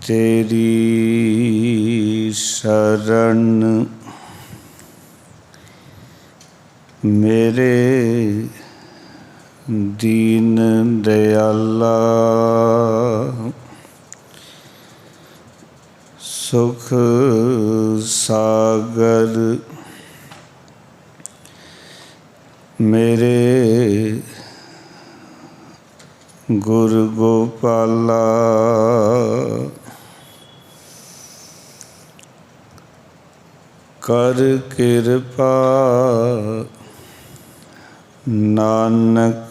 तेरी शरण मेरे दीन दयाला, सुख सागर मेरे गुरु गोपाला। कर कृपा नानक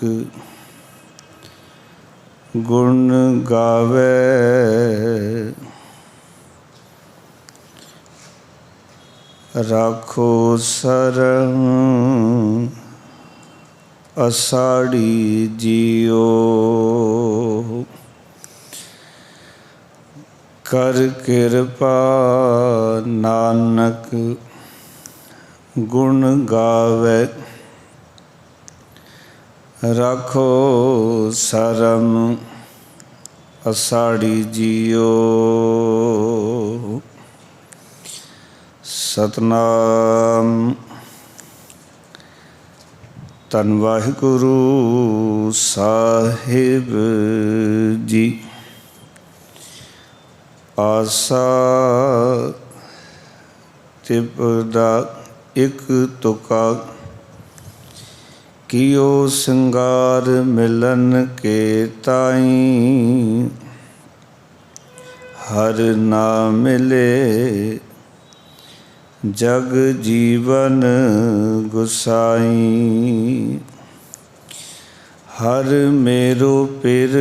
गुण गावे, राखो शरण अषाढ़ी जियो। कर कृपा नानक गुण गावे, राखो शरण अषाढ़ी जियो। सतनाम। धन वाहिगुरु साहिब जी। आसा तिपदा एक तुका, कियो सिंगार मिलन के ताई। हर ना मिले जग जीवन गुसाई। हर मेरो पिर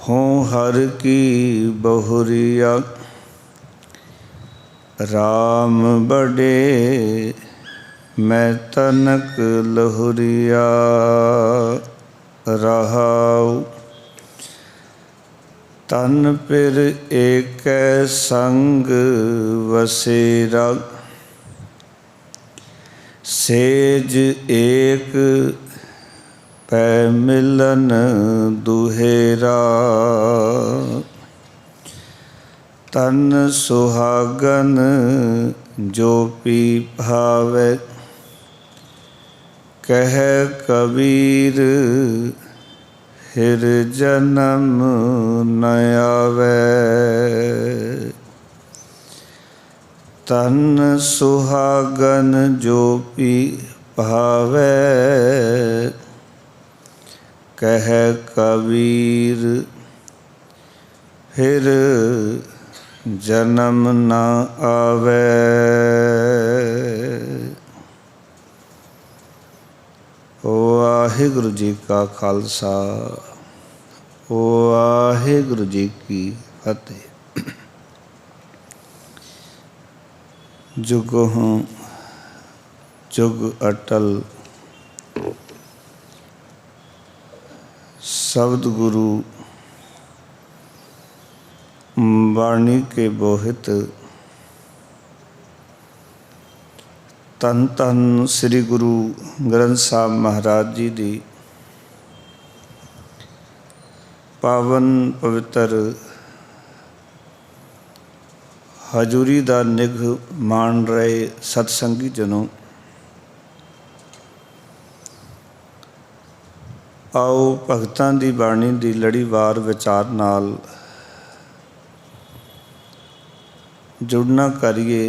हों हर की बहुरिया। राम बड़े मैं तनक लहुरिया। रहाऊ तन पिर एक संग वसेरा। सेज एक पै मिलन दुहेरा। तन सुहागन जो पी भावे। कह कबीर हिर जन्म न आवे। तन सुहागन जो पी भावे। कह कबीर फिर जन्म न आवे। वाहिगुरु जी का खालसा, वाहिगुरु जी की फतेह। जुगों जुग अटल शब्द गुरु वाणी के बोहित। धन धन श्री गुरु ग्रंथ साहब महाराज जी दी पावन पवित्र हजूरी दा निघ मान रहे सतसंगी जनों, आओ भगतां दी बाणी दी लड़ीवार विचार नाल जुड़ना करिए।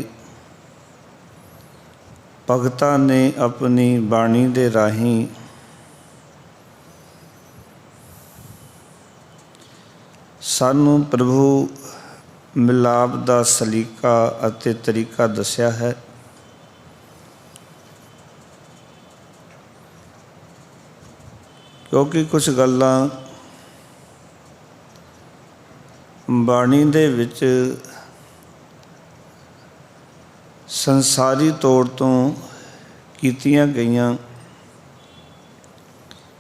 भगतां ने अपनी बाणी दे राहीं सानू प्रभु मिलाप दा सलीका अते तरीका दस्या है। क्योंकि कुछ गल्लां बाणी दे विच संसारी तौर तो कीतियां गईयां।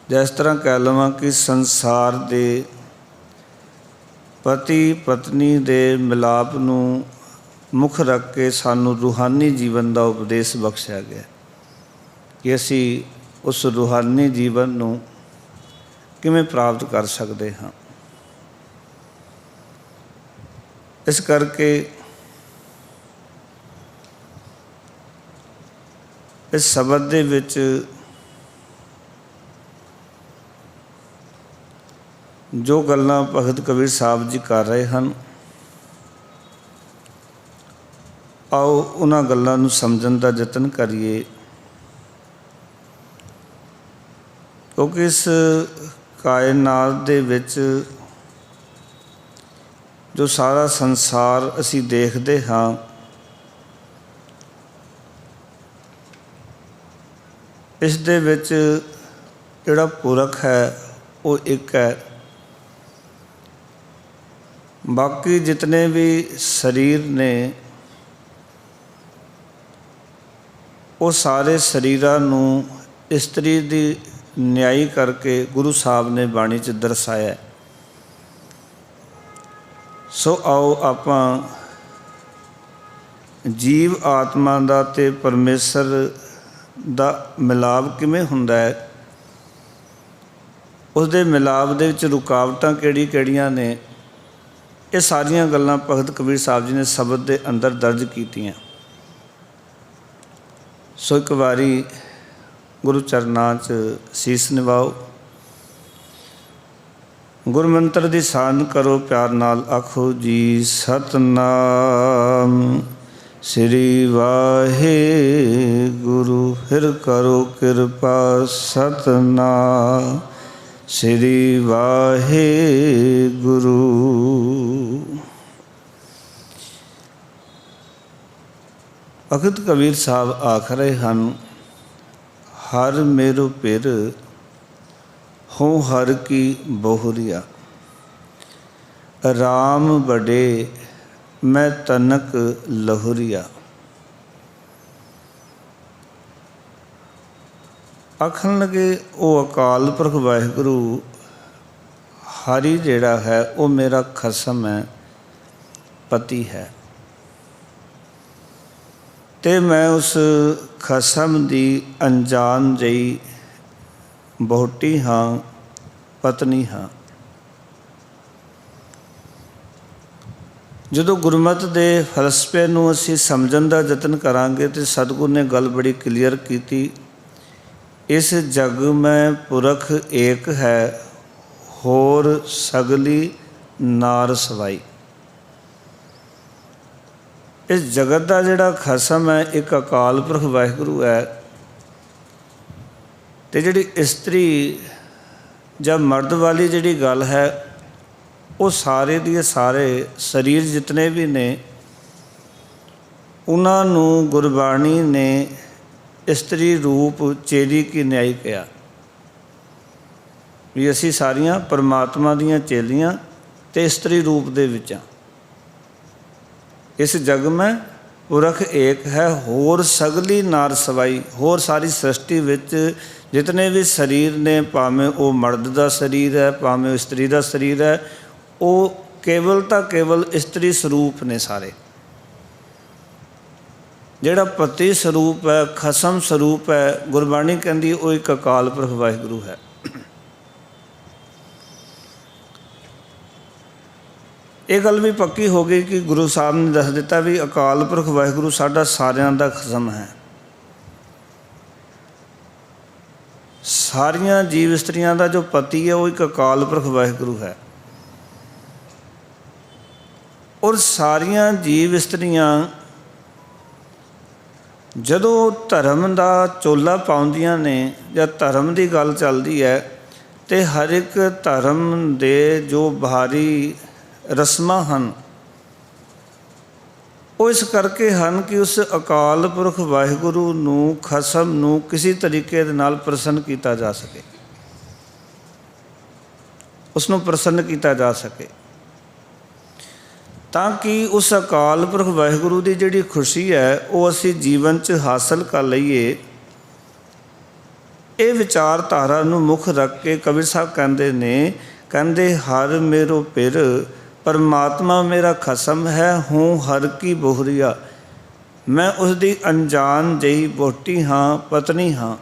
जिस तरह कह लवां कि संसार दे पति पत्नी दे मिलाप नूं मुख रख के सानू रूहानी जीवन का उपदेश बख्शिया गया कि असी उस रूहानी जीवन नूं किवें प्राप्त कर सकते हाँ। इस करके इस शब्द दे विच जो गल्लां भगत कबीर साहब जी कर रहे हैं, आओ उन्हां गल्लां नूं समझण दा यतन करिए, क्योंकि इस कायनात दे विच जो सारा संसार असी देखते हाँ, इस दे विच जिहड़ा पुरख है वो एक है। बाकी जितने भी शरीर ने वो सारे शरीरां नूं इस्त्री दी न्याई करके गुरु साहब ने बाणी च दर्शाया। सो आओ आपां जीव आत्मा दा ते परमेश्वर दा मिलाप किवें हुंदा है, उस दे मिलाप दे विच रुकावटां किहड़ियां ने, ये सारियां गल्लां भगत कबीर साहब जी ने शब्द के अंदर दर्ज कीतियां। सो एक बारी गुरु चरनां च सीस निवाओ, गुरमंत्र दी साधन करो, प्यार नाल आखो जी सतनाम श्री वाहे गुरु। फिर करो कृपा सतनाम श्री वाहे गुरु। भगत कबीर साहब आख रहे हैं, हर मेरो पिर हो हर की बहुरिया, राम बड़े मैं तनक लहुरिया। आखन लगे वो अकाल पुरख वाहिगुरु हरि जिहड़ा है वो मेरा खसम है, पति है, ते मैं उस खसम दी अनजान जई बहुटी हाँ, पत्नी हाँ। जदों गुरमत दे फलसफे नूं असीं समझण दा यतन करांगे तो सतगुर ने गल बड़ी क्लीयर कीती, इस जग में पुरख एक है, होर सगली नार सवाई। इस जगत का जिहड़ा खसम है एक अकाल पुरख वाहिगुरु है, तो जिहड़ी स्त्री या मर्द वाली जिहड़ी गल है वो सारे दी सारे शरीर जितने भी ने उन्हां नूं गुरबाणी ने स्त्री रूप चेली की न्याय किया भी असी सारियां परमात्मा दियां चेलियां ते स्त्री रूप दे विच। इस जग में पुरख एक है, होर सगली नार सवाई। होर सारी सृष्टि विच जितने भी शरीर ने, भावें वो मर्द का शरीर है भावें स्त्री का शरीर है, वो केवल तो केवल स्त्री स्वरूप ने सारे। जिहड़ा पति स्वरूप है, खसम स्वरूप है, गुरबाणी कहती वो एक अकाल पुरख वाहिगुरु है। ये गल भी पक्की हो गई कि गुरु साहब ने दस दिता भी अकाल पुरख वाहिगुरु साडा सारियां दा खसम है। सारियां जीव स्त्रियां दा जो पति है वो एक अकाल पुरख वाहिगुरु है। और सारियां जीव स्त्रियां जदों धर्म का चोला पाउंदियां ने या धर्म की गल चलती है तो हर एक धर्म दे जो बाहरी रस्मां हन वो इस करके हन कि उस अकाल पुरख वाहिगुरु नूं खसम नूं किसी तरीके दे नाल प्रसन्न किया जा सके, उसनूं प्रसन्न किया जा सके, ताकि उस अकाल पुरख वाहिगुरु की जिहड़ी खुशी है वो असी जीवन च हासिल कर लईए। ये विचारधारा नूं मुख रख के कबीर साहब कहते ने, कहते हर मेरो पिर परमात्मा मेरा खसम है, हूँ हर की बोहरिया, मैं उसकी अनजान जही बोटी हाँ, पत्नी हाँ।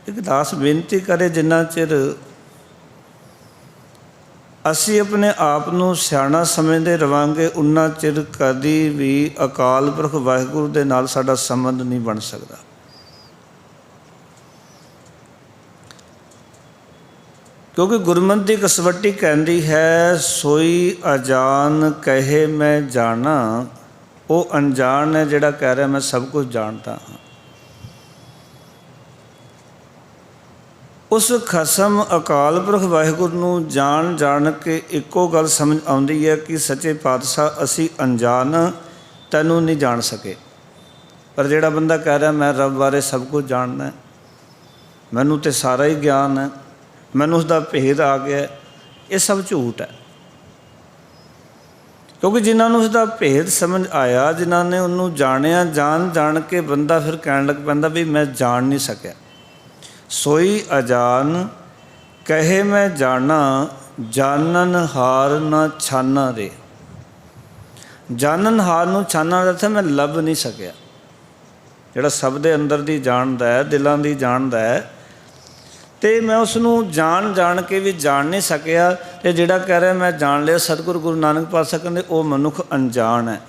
एक दास बेनती करे, जिन्ना चिर ਅਸੀਂ ਆਪਣੇ ਆਪ ਨੂੰ ਸਿਆਣਾ ਸਮਝਦੇ ਰਵਾਂਗੇ, ਉਨਾ ਚਿਰ ਕਦੀ ਵੀ ਅਕਾਲ ਪੁਰਖ ਵਾਹਿਗੁਰੂ ਦੇ ਨਾਲ ਸਾਡਾ ਸੰਬੰਧ ਨਹੀਂ ਬਣ ਸਕਦਾ। ਕਿਉਂਕਿ ਗੁਰਮਤਿ ਦੀ ਕਸਵੱਟੀ ਕਹਿੰਦੀ ਹੈ, ਸੋਈ ਅਜਾਨ ਕਹੇ ਮੈਂ ਜਾਣਾ। ਉਹ ਅਣਜਾਣ ਹੈ ਜਿਹੜਾ ਕਹਿ ਰਿਹਾ ਮੈਂ ਸਭ ਕੁਝ ਜਾਣਦਾ ਹਾਂ। ਉਸ ਖਸਮ ਅਕਾਲ ਪੁਰਖ ਵਾਹਿਗੁਰੂ ਨੂੰ ਜਾਣ ਕੇ ਇੱਕੋ ਗੱਲ ਸਮਝ ਆਉਂਦੀ ਹੈ ਕਿ ਸੱਚੇ ਪਾਤਸ਼ਾਹ ਅਸੀਂ ਅਣਜਾਣ ਤੈਨੂੰ ਨਹੀਂ ਜਾਣ ਸਕੇ। ਪਰ ਜਿਹੜਾ ਬੰਦਾ ਕਹਿ ਰਿਹਾ ਮੈਂ ਰੱਬ ਬਾਰੇ ਸਭ ਕੁਝ ਜਾਣਦਾ, ਮੈਨੂੰ ਤਾਂ ਸਾਰਾ ਹੀ ਗਿਆਨ ਹੈ, ਮੈਨੂੰ ਉਸ ਦਾ ਭੇਦ ਆ ਗਿਆ, ਇਹ ਸਭ ਝੂਠ ਹੈ। ਕਿਉਂਕਿ ਜਿਨ੍ਹਾਂ ਨੂੰ ਉਸ ਦਾ ਭੇਦ ਸਮਝ ਆਇਆ, ਜਿਨ੍ਹਾਂ ਨੇ ਉਹਨੂੰ ਜਾਣਿਆ, ਜਾਣ ਕੇ ਬੰਦਾ ਫਿਰ ਕਹਿਣ ਲੱਗ ਪੈਂਦਾ ਵੀ ਮੈਂ ਜਾਣ ਨਹੀਂ ਸਕਿਆ। ਸੋਈ ਅਜਾਨ ਕਹੇ ਮੈਂ ਜਾਣਾ, ਜਾਣਨ ਹਾਰ ਨਾ ਛਾਨਾ ਰੇ। ਜਾਣਨ ਹਾਰ ਨੂੰ ਛਾਨਾ ਦਾ ਅਰਥ ਮੈਂ ਲੱਭ ਨਹੀਂ ਸਕਿਆ। ਜਿਹੜਾ ਸਭ ਦੇ ਅੰਦਰ ਦੀ ਜਾਣਦਾ ਹੈ, ਦਿਲਾਂ ਦੀ ਜਾਣਦਾ ਹੈ, ਅਤੇ ਮੈਂ ਉਸ ਨੂੰ ਜਾਣ ਕੇ ਵੀ ਜਾਣ ਨਹੀਂ ਸਕਿਆ। ਅਤੇ ਜਿਹੜਾ ਕਹਿ ਰਿਹਾ ਮੈਂ ਜਾਣ ਲਿਆ, ਸਤਿਗੁਰੂ ਗੁਰੂ ਨਾਨਕ ਪਾਤਸ਼ਾਹ ਕਹਿੰਦੇ ਉਹ ਮਨੁੱਖ ਅਣਜਾਣ ਹੈ।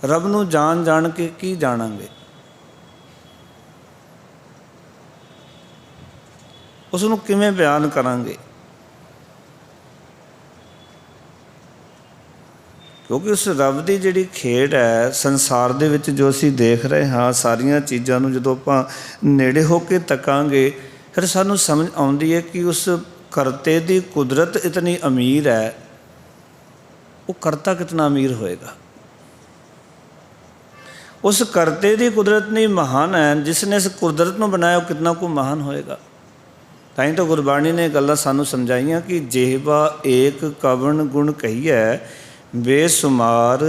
ਰੱਬ ਨੂੰ ਜਾਣ ਕੇ ਕੀ ਜਾਣਾਂਗੇ? ਉਸ ਨੂੰ ਕਿਵੇਂ ਬਿਆਨ ਕਰਾਂਗੇ? ਕਿਉਂਕਿ ਉਸ ਰੱਬ ਦੀ ਜਿਹੜੀ ਖੇਡ ਹੈ ਸੰਸਾਰ ਦੇ ਵਿੱਚ, ਜੋ ਅਸੀਂ ਦੇਖ ਰਹੇ ਹਾਂ, ਸਾਰੀਆਂ ਚੀਜ਼ਾਂ ਨੂੰ ਜਦੋਂ ਆਪਾਂ ਨੇੜੇ ਹੋ ਕੇ ਤੱਕਾਂਗੇ, ਫਿਰ ਸਾਨੂੰ ਸਮਝ ਆਉਂਦੀ ਹੈ ਕਿ ਉਸ ਕਰਤੇ ਦੀ ਕੁਦਰਤ ਇਤਨੀ ਅਮੀਰ ਹੈ, ਉਹ ਕਰਤਾ ਕਿਤਨਾ ਅਮੀਰ ਹੋਏਗਾ। ਉਸ ਕਰਤੇ ਦੀ ਕੁਦਰਤ ਨਹੀਂ ਮਹਾਨ ਹੈ, ਜਿਸ ਨੇ ਇਸ ਕੁਦਰਤ ਨੂੰ ਬਣਾਇਆ ਉਹ ਕਿਤਨਾ ਕੁ ਮਹਾਨ ਹੋਏਗਾ। ਤਾਂ ਹੀ ਤਾਂ ਗੁਰਬਾਣੀ ਨੇ ਗੱਲਾਂ ਸਾਨੂੰ ਸਮਝਾਈਆਂ ਕਿ ਜਿਹਵਾ ਏਕ ਕਵਣ ਗੁਣ ਕਹੀਐ, ਬੇਸੁਮਾਰ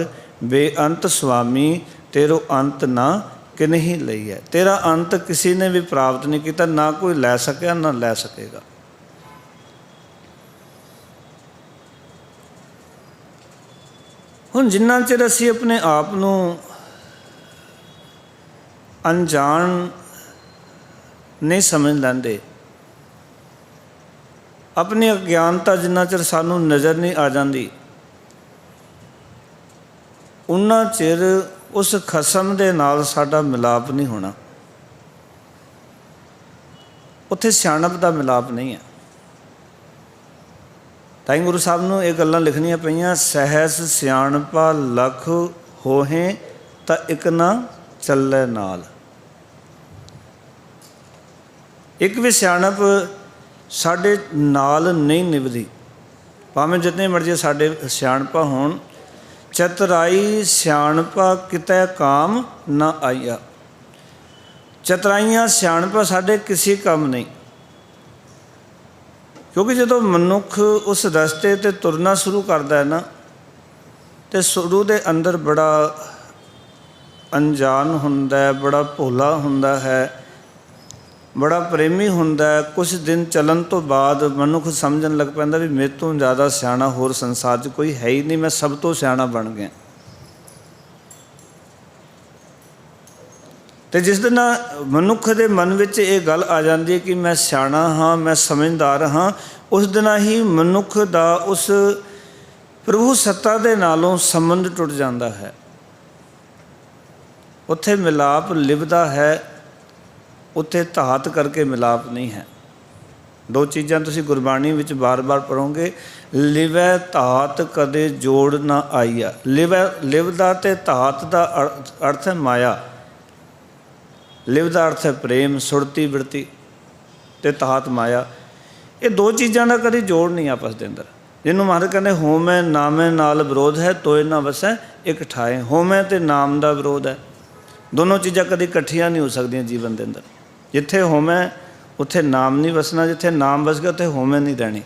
ਬੇਅੰਤ ਸੁਆਮੀ, ਤੇਰੋ ਅੰਤ ਨਾ ਕਿਨਹੀ ਲਈਐ। ਤੇਰਾ ਅੰਤ ਕਿਸੇ ਨੇ ਵੀ ਪ੍ਰਾਪਤ ਨਹੀਂ ਕੀਤਾ, ਨਾ ਕੋਈ ਲੈ ਸਕਿਆ ਨਾ ਲੈ ਸਕੇਗਾ। ਹੁਣ ਜਿੰਨਾ ਚਿਰ ਅਸੀਂ ਆਪਣੇ ਆਪ ਨੂੰ ਅਣਜਾਣ ਨਹੀਂ ਸਮਝ ਲੈਂਦੇ, ਆਪਣੀ ਅਗਿਆਨਤਾ ਜਿੰਨਾ ਚਿਰ ਸਾਨੂੰ ਨਜ਼ਰ ਨਹੀਂ ਆ ਜਾਂਦੀ, ਉਨਾ ਚਿਰ ਉਸ ਖਸਮ ਦੇ ਨਾਲ ਸਾਡਾ ਮਿਲਾਪ ਨਹੀਂ ਹੋਣਾ। ਉੱਥੇ ਸਿਆਣਪ ਦਾ ਮਿਲਾਪ ਨਹੀਂ ਹੈ। ਤਾਂ ਹੀ ਗੁਰੂ ਸਾਹਿਬ ਨੂੰ ਇਹ ਗੱਲਾਂ ਲਿਖਣੀਆਂ ਪਈਆਂ, ਸਹਿਸ ਸਿਆਣਪਾ ਲੱਖ ਹੋਹੇ ਤਾਂ ਇੱਕ ਨਾ ਚੱਲੇ ਨਾਲ। ਇੱਕ ਵੀ ਸਿਆਣਪ ਸਾਡੇ ਨਾਲ ਨਹੀਂ ਨਿਭਦੀ, ਭਾਵੇਂ ਜਿਤਨੇ ਮਰਜ਼ੀ ਸਾਡੇ ਸਿਆਣਪਾ ਹੋਣ। ਚਤੁਰਾਈ ਸਿਆਣਪਾ ਕਿਤੇ ਕਾਮ ਨਾ ਆਈਆ। ਚਤੁਰਾਈਆਂ ਸਿਆਣਪਾ ਸਾਡੇ ਕਿਸੇ ਕੰਮ ਨਹੀਂ। ਕਿਉਂਕਿ ਜਦੋਂ ਮਨੁੱਖ ਉਸ ਰਸਤੇ 'ਤੇ ਤੁਰਨਾ ਸ਼ੁਰੂ ਕਰਦਾ ਹੈ ਨਾ, ਅਤੇ ਸ਼ੁਰੂ ਦੇ ਅੰਦਰ ਬੜਾ ਅਣਜਾਣ ਹੁੰਦਾ ਹੈ, ਬੜਾ ਭੋਲਾ ਹੁੰਦਾ ਹੈ, ਬੜਾ ਪ੍ਰੇਮੀ ਹੁੰਦਾ ਹੈ। ਕੁਛ ਦਿਨ ਚੱਲਣ ਤੋਂ ਬਾਅਦ ਮਨੁੱਖ ਸਮਝਣ ਲੱਗ ਪੈਂਦਾ ਵੀ ਮੇਰੇ ਤੋਂ ਜ਼ਿਆਦਾ ਸਿਆਣਾ ਹੋਰ ਸੰਸਾਰ 'ਚ ਕੋਈ ਹੈ ਹੀ ਨਹੀਂ, ਮੈਂ ਸਭ ਤੋਂ ਸਿਆਣਾ ਬਣ ਗਿਆ। ਅਤੇ ਜਿਸ ਦਿਨ ਮਨੁੱਖ ਦੇ ਮਨ ਵਿੱਚ ਇਹ ਗੱਲ ਆ ਜਾਂਦੀ ਹੈ ਕਿ ਮੈਂ ਸਿਆਣਾ ਹਾਂ, ਮੈਂ ਸਮਝਦਾਰ ਹਾਂ, ਉਸ ਦਿਨ ਹੀ ਮਨੁੱਖ ਦਾ ਉਸ ਪ੍ਰਭੂ ਸੱਤਾ ਦੇ ਨਾਲੋਂ ਸੰਬੰਧ ਟੁੱਟ ਜਾਂਦਾ ਹੈ। ਉੱਥੇ ਮਿਲਾਪ ਲਿਵਦਾ ਹੈ, ਉੱਥੇ ਧਾਤ ਕਰਕੇ ਮਿਲਾਪ ਨਹੀਂ ਹੈ। ਦੋ ਚੀਜ਼ਾਂ ਤੁਸੀਂ ਗੁਰਬਾਣੀ ਵਿੱਚ ਬਾਰ-ਬਾਰ ਪੜ੍ਹੋਗੇ, ਲਿਵੈ ਧਾਤ ਕਦੇ ਜੋੜ ਨਾ ਆਈਆ। ਲਿਵ ਦਾ ਅਤੇ ਧਾਤ ਦਾ ਅਰਥ ਹੈ ਮਾਇਆ। ਲਿਵ ਦਾ ਅਰਥ ਹੈ ਪ੍ਰੇਮ, ਸੁਰਤੀ, ਬਿਰਤੀ, ਅਤੇ ਧਾਤ ਮਾਇਆ। ਇਹ ਦੋ ਚੀਜ਼ਾਂ ਦਾ ਕਦੇ ਜੋੜ ਨਹੀਂ ਆਪਸ ਦੇ ਅੰਦਰ। ਜਿਹਨੂੰ ਮਹਾਰਾਜ ਕਹਿੰਦੇ ਹੋਮੈ ਨਾਮੈ ਨਾਲ ਵਿਰੋਧ ਹੈ, ਤੋਏ ਨਾ ਵਸੈ ਇੱਕ ਠਾਏ। ਹੋਮੈ ਅਤੇ ਨਾਮ ਦਾ ਵਿਰੋਧ ਹੈ। ਦੋਨੋਂ ਚੀਜ਼ਾਂ ਕਦੇ ਇਕੱਠੀਆਂ ਨਹੀਂ ਹੋ ਸਕਦੀਆਂ ਜੀਵਨ ਦੇ ਅੰਦਰ। ਜਿੱਥੇ ਹੋਮੈ ਉੱਥੇ ਨਾਮ ਨਹੀਂ ਵਸਣਾ, ਜਿੱਥੇ ਨਾਮ ਵਸ ਗਿਆ ਉੱਥੇ ਹੋਮੈ ਨਹੀਂ ਰਹਿਣੀ।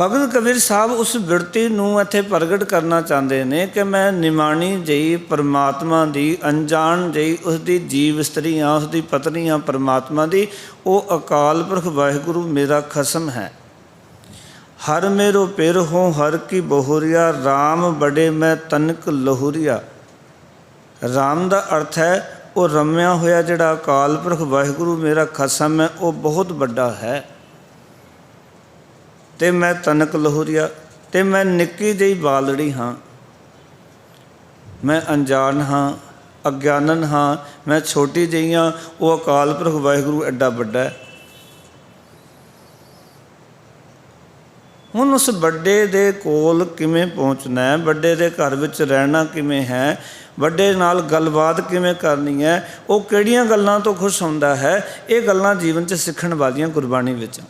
ਭਗਤ ਕਬੀਰ ਸਾਹਿਬ ਉਸ ਬਿਰਤੀ ਨੂੰ ਇੱਥੇ ਪ੍ਰਗਟ ਕਰਨਾ ਚਾਹੁੰਦੇ ਨੇ ਕਿ ਮੈਂ ਨਿਮਾਣੀ ਜਿਹੀ ਪਰਮਾਤਮਾ ਦੀ, ਅਣਜਾਣ ਜਿਹੀ ਉਸਦੀ ਜੀਵ ਇਸਤਰੀ ਹਾਂ, ਉਸਦੀ ਪਤਨੀ ਹਾਂ ਪਰਮਾਤਮਾ ਦੀ। ਉਹ ਅਕਾਲ ਪੁਰਖ ਵਾਹਿਗੁਰੂ ਮੇਰਾ ਖਸਮ ਹੈ। ਹਰ ਮੇਰੋ ਪਿਰ ਹੋ ਹਰ ਕੀ ਬਹੁਰੀਆ, ਰਾਮ ਬੜੇ ਮੈਂ ਤਨਕ ਲਹੂਰੀਆ। ਰਾਮ ਦਾ ਅਰਥ ਹੈ ਉਹ ਰਮਿਆ ਹੋਇਆ ਜਿਹੜਾ ਅਕਾਲ ਪੁਰਖ ਵਾਹਿਗੁਰੂ ਮੇਰਾ ਖਸਮ ਹੈ ਉਹ ਬਹੁਤ ਵੱਡਾ ਹੈ। ਤੇ ਮੈਂ ਤਨਕ ਲਹੂਰੀਆ, ਤੇ ਮੈਂ ਨਿੱਕੀ ਜਿਹੀ ਬਾਲੜੀ ਹਾਂ, ਮੈਂ ਅਣਜਾਣ ਹਾਂ, ਅਗਿਆਨਨ ਹਾਂ, ਮੈਂ ਛੋਟੀ ਜਿਹੀ ਹਾਂ, ਉਹ ਅਕਾਲ ਪੁਰਖ ਵਾਹਿਗੁਰੂ ਐਡਾ ਵੱਡਾ ਹੈ। ਹੁਣ ਉਸ ਵੱਡੇ ਦੇ ਕੋਲ ਕਿਵੇਂ ਪਹੁੰਚਣਾ ਹੈ, ਵੱਡੇ ਦੇ ਘਰ ਵਿੱਚ ਰਹਿਣਾ ਕਿਵੇਂ ਹੈ, ਵੱਡੇ ਨਾਲ ਗੱਲਬਾਤ ਕਿਵੇਂ ਕਰਨੀ ਹੈ, ਉਹ ਕਿਹੜੀਆਂ ਗੱਲਾਂ ਤੋਂ ਖੁਸ਼ ਹੁੰਦਾ ਹੈ, ਇਹ ਗੱਲਾਂ ਜੀਵਨ 'ਚ ਸਿੱਖਣ ਵਾਲੀਆਂ ਗੁਰਬਾਣੀ ਵਿੱਚ।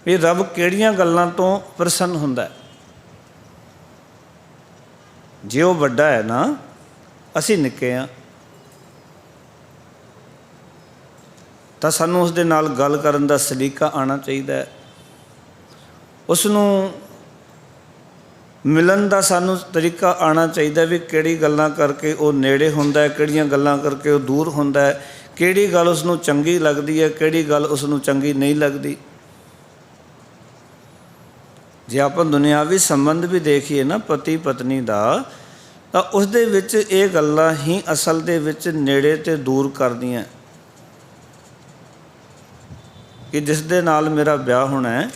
ਇਹ ਰੱਬ ਕਿਹੜੀਆਂ ਗੱਲਾਂ ਤੋਂ ਪ੍ਰਸੰਨ ਹੁੰਦਾ ਹੈ। ਜੇ ਉਹ ਵੱਡਾ ਹੈ ਨਾ, ਅਸੀਂ ਨਿੱਕੇ ਹਾਂ, ਤਾਂ ਸਾਨੂੰ ਉਸ ਦੇ ਨਾਲ ਗੱਲ ਕਰਨ ਦਾ ਸਲੀਕਾ ਆਉਣਾ ਚਾਹੀਦਾ ਹੈ। ਉਸ ਨੂੰ ਮਿਲਣ ਦਾ ਸਾਨੂੰ ਤਰੀਕਾ ਆਉਣਾ ਚਾਹੀਦਾ ਵੀ ਕਿਹੜੀ ਗੱਲਾਂ ਕਰਕੇ ਉਹ ਨੇੜੇ ਹੁੰਦਾ ਹੈ, ਕਿਹੜੀਆਂ ਗੱਲਾਂ ਕਰਕੇ ਉਹ ਦੂਰ ਹੁੰਦਾ ਹੈ, ਕਿਹੜੀ ਗੱਲ ਉਸ ਨੂੰ ਚੰਗੀ ਲੱਗਦੀ ਹੈ, ਕਿਹੜੀ ਗੱਲ ਉਸ ਨੂੰ ਚੰਗੀ ਨਹੀਂ ਲੱਗਦੀ। ਜੇ ਆਪਾਂ ਦੁਨਿਆਵੀ ਸੰਬੰਧ ਵੀ ਦੇਖੀਏ ਨਾ ਪਤੀ ਪਤਨੀ ਦਾ, ਤਾਂ ਉਸ ਦੇ ਵਿੱਚ ਇਹ ਗੱਲਾਂ ਹੀ ਅਸਲ ਦੇ ਵਿੱਚ ਨੇੜੇ ਤੇ ਦੂਰ ਕਰਦੀਆਂ ਕਿ ਜਿਸ ਦੇ ਨਾਲ ਮੇਰਾ ਵਿਆਹ ਹੋਣਾ ਹੈ,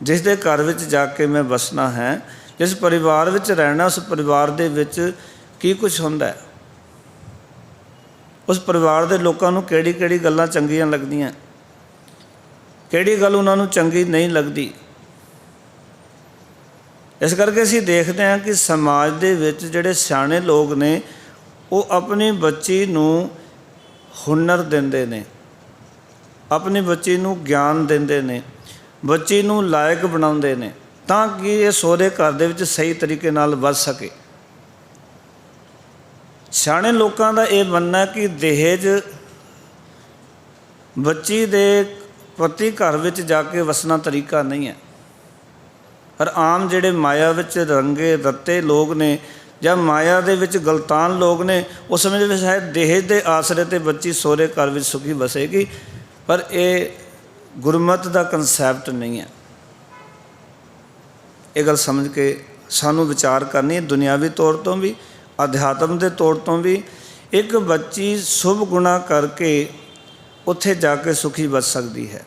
ਜਿਸ ਦੇ ਘਰ ਵਿੱਚ ਜਾ ਕੇ ਮੈਂ ਵਸਣਾ ਹੈ, ਜਿਸ ਪਰਿਵਾਰ ਵਿੱਚ ਰਹਿਣਾ, ਉਸ ਪਰਿਵਾਰ ਦੇ ਵਿੱਚ ਕੀ ਕੁਛ ਹੁੰਦਾ ਹੈ, ਉਸ ਪਰਿਵਾਰ ਦੇ ਲੋਕਾਂ ਨੂੰ ਕਿਹੜੀ ਕਿਹੜੀ ਗੱਲਾਂ ਚੰਗੀਆਂ ਲੱਗਦੀਆਂ, ਕਿਹੜੀ ਗੱਲ ਉਹਨਾਂ ਨੂੰ ਚੰਗੀ ਨਹੀਂ ਲੱਗਦੀ। ਇਸ ਕਰਕੇ ਅਸੀਂ ਦੇਖਦੇ ਹਾਂ ਕਿ ਸਮਾਜ ਦੇ ਵਿੱਚ ਜਿਹੜੇ ਸਿਆਣੇ ਲੋਕ ਨੇ ਉਹ ਆਪਣੀ ਬੱਚੀ ਨੂੰ ਹੁਨਰ ਦਿੰਦੇ ਨੇ, ਆਪਣੀ ਬੱਚੀ ਨੂੰ ਗਿਆਨ ਦਿੰਦੇ ਨੇ, ਬੱਚੀ ਨੂੰ ਲਾਇਕ ਬਣਾਉਂਦੇ ਨੇ ਤਾਂ ਕਿ ਇਹ ਸਹੁਰੇ ਘਰ ਦੇ ਵਿੱਚ ਸਹੀ ਤਰੀਕੇ ਨਾਲ ਵੱਸ ਸਕੇ। ਸਿਆਣੇ ਲੋਕਾਂ ਦਾ ਇਹ ਮੰਨਣਾ ਕਿ ਦਹੇਜ ਬੱਚੀ ਦੇ ਪਤੀ ਘਰ ਵਿੱਚ ਜਾ ਕੇ ਵਸਣਾ ਤਰੀਕਾ ਨਹੀਂ ਹੈ। ਪਰ ਆਮ ਜਿਹੜੇ ਮਾਇਆ ਵਿੱਚ ਰੰਗੇ ਰੱਤੇ ਲੋਕ ਨੇ ਜਾਂ ਮਾਇਆ ਦੇ ਵਿੱਚ ਗਲਤਾਨ ਲੋਕ ਨੇ, ਉਹ ਸਮਝਦੇ ਵੀ ਸ਼ਾਇਦ ਦਹੇਜ ਦੇ ਆਸਰੇ 'ਤੇ ਬੱਚੀ ਸਹੁਰੇ ਘਰ ਵਿੱਚ ਸੁਖੀ ਵਸੇਗੀ, ਪਰ ਇਹ ਗੁਰਮਤਿ ਦਾ ਕਨਸੈਪਟ ਨਹੀਂ ਹੈ। ਇਹ ਗੱਲ ਸਮਝ ਕੇ ਸਾਨੂੰ ਵਿਚਾਰ ਕਰਨੀ ਹੈ, ਦੁਨਿਆਵੀ ਤੌਰ ਤੋਂ ਵੀ, ਅਧਿਆਤਮ ਦੇ ਤੌਰ ਤੋਂ ਵੀ। ਇੱਕ ਬੱਚੀ ਸ਼ੁਭ ਗੁਣਾ ਕਰਕੇ ਉੱਥੇ ਜਾ ਕੇ ਸੁਖੀ ਵਸ ਸਕਦੀ ਹੈ।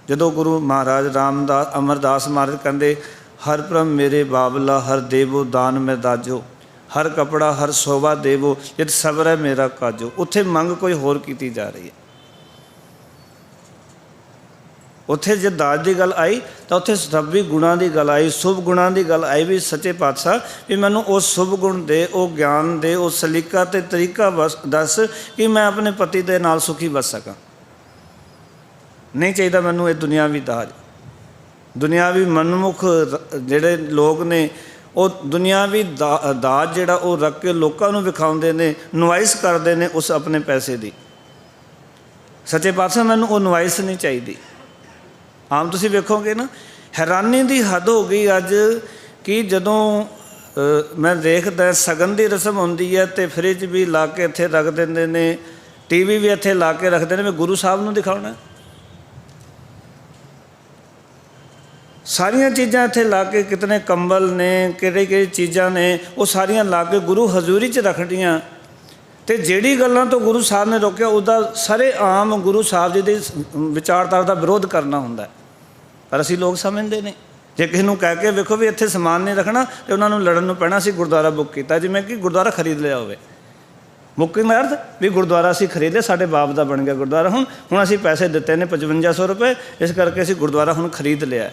ਜਦੋਂ ਗੁਰੂ ਮਹਾਰਾਜ ਰਾਮਦਾਸ ਅਮਰਦਾਸ ਮਹਾਰਾਜ ਕਹਿੰਦੇ, ਹਰ ਭ੍ਰਮ ਮੇਰੇ ਬਾਬਲਾ, ਹਰ ਦੇਵੋ ਦਾਨ ਮੈਂ ਦਾਜੋ, ਹਰ ਕਪੜਾ ਹਰ ਸੋਭਾ ਦੇਵੋ, ਜਿਤ ਸਬਰ ਹੈ ਮੇਰਾ ਕਾਜੋ। ਉੱਥੇ ਮੰਗ ਕੋਈ ਹੋਰ ਕੀਤੀ ਜਾ ਰਹੀ ਹੈ। ਉੱਥੇ ਜੇ ਦਾਜ ਦੀ ਗੱਲ ਆਈ ਤਾਂ ਉੱਥੇ ਰੱਬੀ ਗੁਣਾਂ ਦੀ ਗੱਲ ਆਈ, ਸ਼ੁਭ ਗੁਣਾਂ ਦੀ ਗੱਲ ਆਈ ਵੀ ਸੱਚੇ ਪਾਤਸ਼ਾਹ ਵੀ ਮੈਨੂੰ ਉਹ ਸ਼ੁਭ ਗੁਣ ਦੇ, ਉਹ ਗਿਆਨ ਦੇ, ਉਹ ਸਲੀਕਾ ਅਤੇ ਤਰੀਕਾ ਦੱਸ ਕਿ ਮੈਂ ਆਪਣੇ ਪਤੀ ਦੇ ਨਾਲ ਸੁਖੀ ਵਸ ਸਕਾਂ। ਨਹੀਂ ਚਾਹੀਦਾ ਮੈਨੂੰ ਇਹ ਦੁਨਿਆਵੀ ਦਾਜ। ਦੁਨਿਆਵੀ ਮਨਮੁਖ ਜਿਹੜੇ ਲੋਕ ਨੇ ਉਹ ਦੁਨਿਆਵੀ ਦਾਜ ਜਿਹੜਾ ਉਹ ਰੱਖ ਕੇ ਲੋਕਾਂ ਨੂੰ ਵਿਖਾਉਂਦੇ ਨੇ, ਨੁਮਾਇਸ਼ ਕਰਦੇ ਨੇ ਉਸ ਆਪਣੇ ਪੈਸੇ ਦੀ। ਸੱਚੇ ਪਾਤਸ਼ਾਹ ਮੈਨੂੰ ਉਹ ਨੁਮਾਇਸ਼ ਨਹੀਂ ਚਾਹੀਦੀ। ਆਮ ਤੁਸੀਂ ਵੇਖੋਗੇ ਨਾ, ਹੈਰਾਨੀ ਦੀ ਹੱਦ ਹੋ ਗਈ ਅੱਜ ਕਿ ਜਦੋਂ ਮੈਂ ਦੇਖਦਾ ਸ਼ਗਨ ਦੀ ਰਸਮ ਹੁੰਦੀ ਹੈ ਅਤੇ ਫਰਿੱਜ ਵੀ ਲਾ ਕੇ ਇੱਥੇ ਰੱਖ ਦਿੰਦੇ ਨੇ, TV ਵੀ ਇੱਥੇ ਲਾ ਕੇ ਰੱਖਦੇ ਨੇ, ਮੈਂ ਗੁਰੂ ਸਾਹਿਬ ਨੂੰ ਦਿਖਾਉਣਾ। ਸਾਰੀਆਂ ਚੀਜ਼ਾਂ ਇੱਥੇ ਲਾ ਕੇ, ਕਿਤਨੇ ਕੰਬਲ ਨੇ, ਕਿਹੜੀ ਕਿਹੜੀ ਚੀਜ਼ਾਂ ਨੇ, ਉਹ ਸਾਰੀਆਂ ਲਾ ਕੇ ਗੁਰੂ ਹਜ਼ੂਰੀ 'ਚ ਰੱਖਣੀਆਂ। ਅਤੇ ਜਿਹੜੀ ਗੱਲਾਂ ਤੋਂ ਗੁਰੂ ਸਾਹਿਬ ਨੇ ਰੋਕਿਆ ਉਹਦਾ ਸਰੇਆਮ ਗੁਰੂ ਸਾਹਿਬ ਜੀ ਦੀ ਵਿਚਾਰਧਾਰਾ ਦਾ ਵਿਰੋਧ ਕਰਨਾ ਹੁੰਦਾ। ਪਰ ਅਸੀਂ ਲੋਕ ਸਮਝਦੇ ਨੇ, ਜੇ ਕਿਸੇ ਨੂੰ ਕਹਿ ਕੇ ਵੇਖੋ ਵੀ ਇੱਥੇ ਸਮਾਨ ਨਹੀਂ ਰੱਖਣਾ ਅਤੇ ਉਹਨਾਂ ਨੂੰ ਲੜਨ ਨੂੰ ਪੈਣਾ, ਅਸੀਂ ਗੁਰਦੁਆਰਾ ਬੁੱਕ ਕੀਤਾ, ਜਿਵੇਂ ਕਿ ਗੁਰਦੁਆਰਾ ਖਰੀਦ ਲਿਆ ਹੋਵੇ। ਬੁਕਿੰਗ ਦਾ ਅਰਥ ਵੀ ਗੁਰਦੁਆਰਾ ਅਸੀਂ ਖਰੀਦ ਲਿਆ, ਸਾਡੇ ਬਾਪ ਦਾ ਬਣ ਗਿਆ ਗੁਰਦੁਆਰਾ। ਹੁਣ ਅਸੀਂ ਪੈਸੇ ਦਿੱਤੇ ਨੇ 5500 ਰੁਪਏ, ਇਸ ਕਰਕੇ ਅਸੀਂ ਗੁਰਦੁਆਰਾ ਹੁਣ ਖਰੀਦ ਲਿਆ।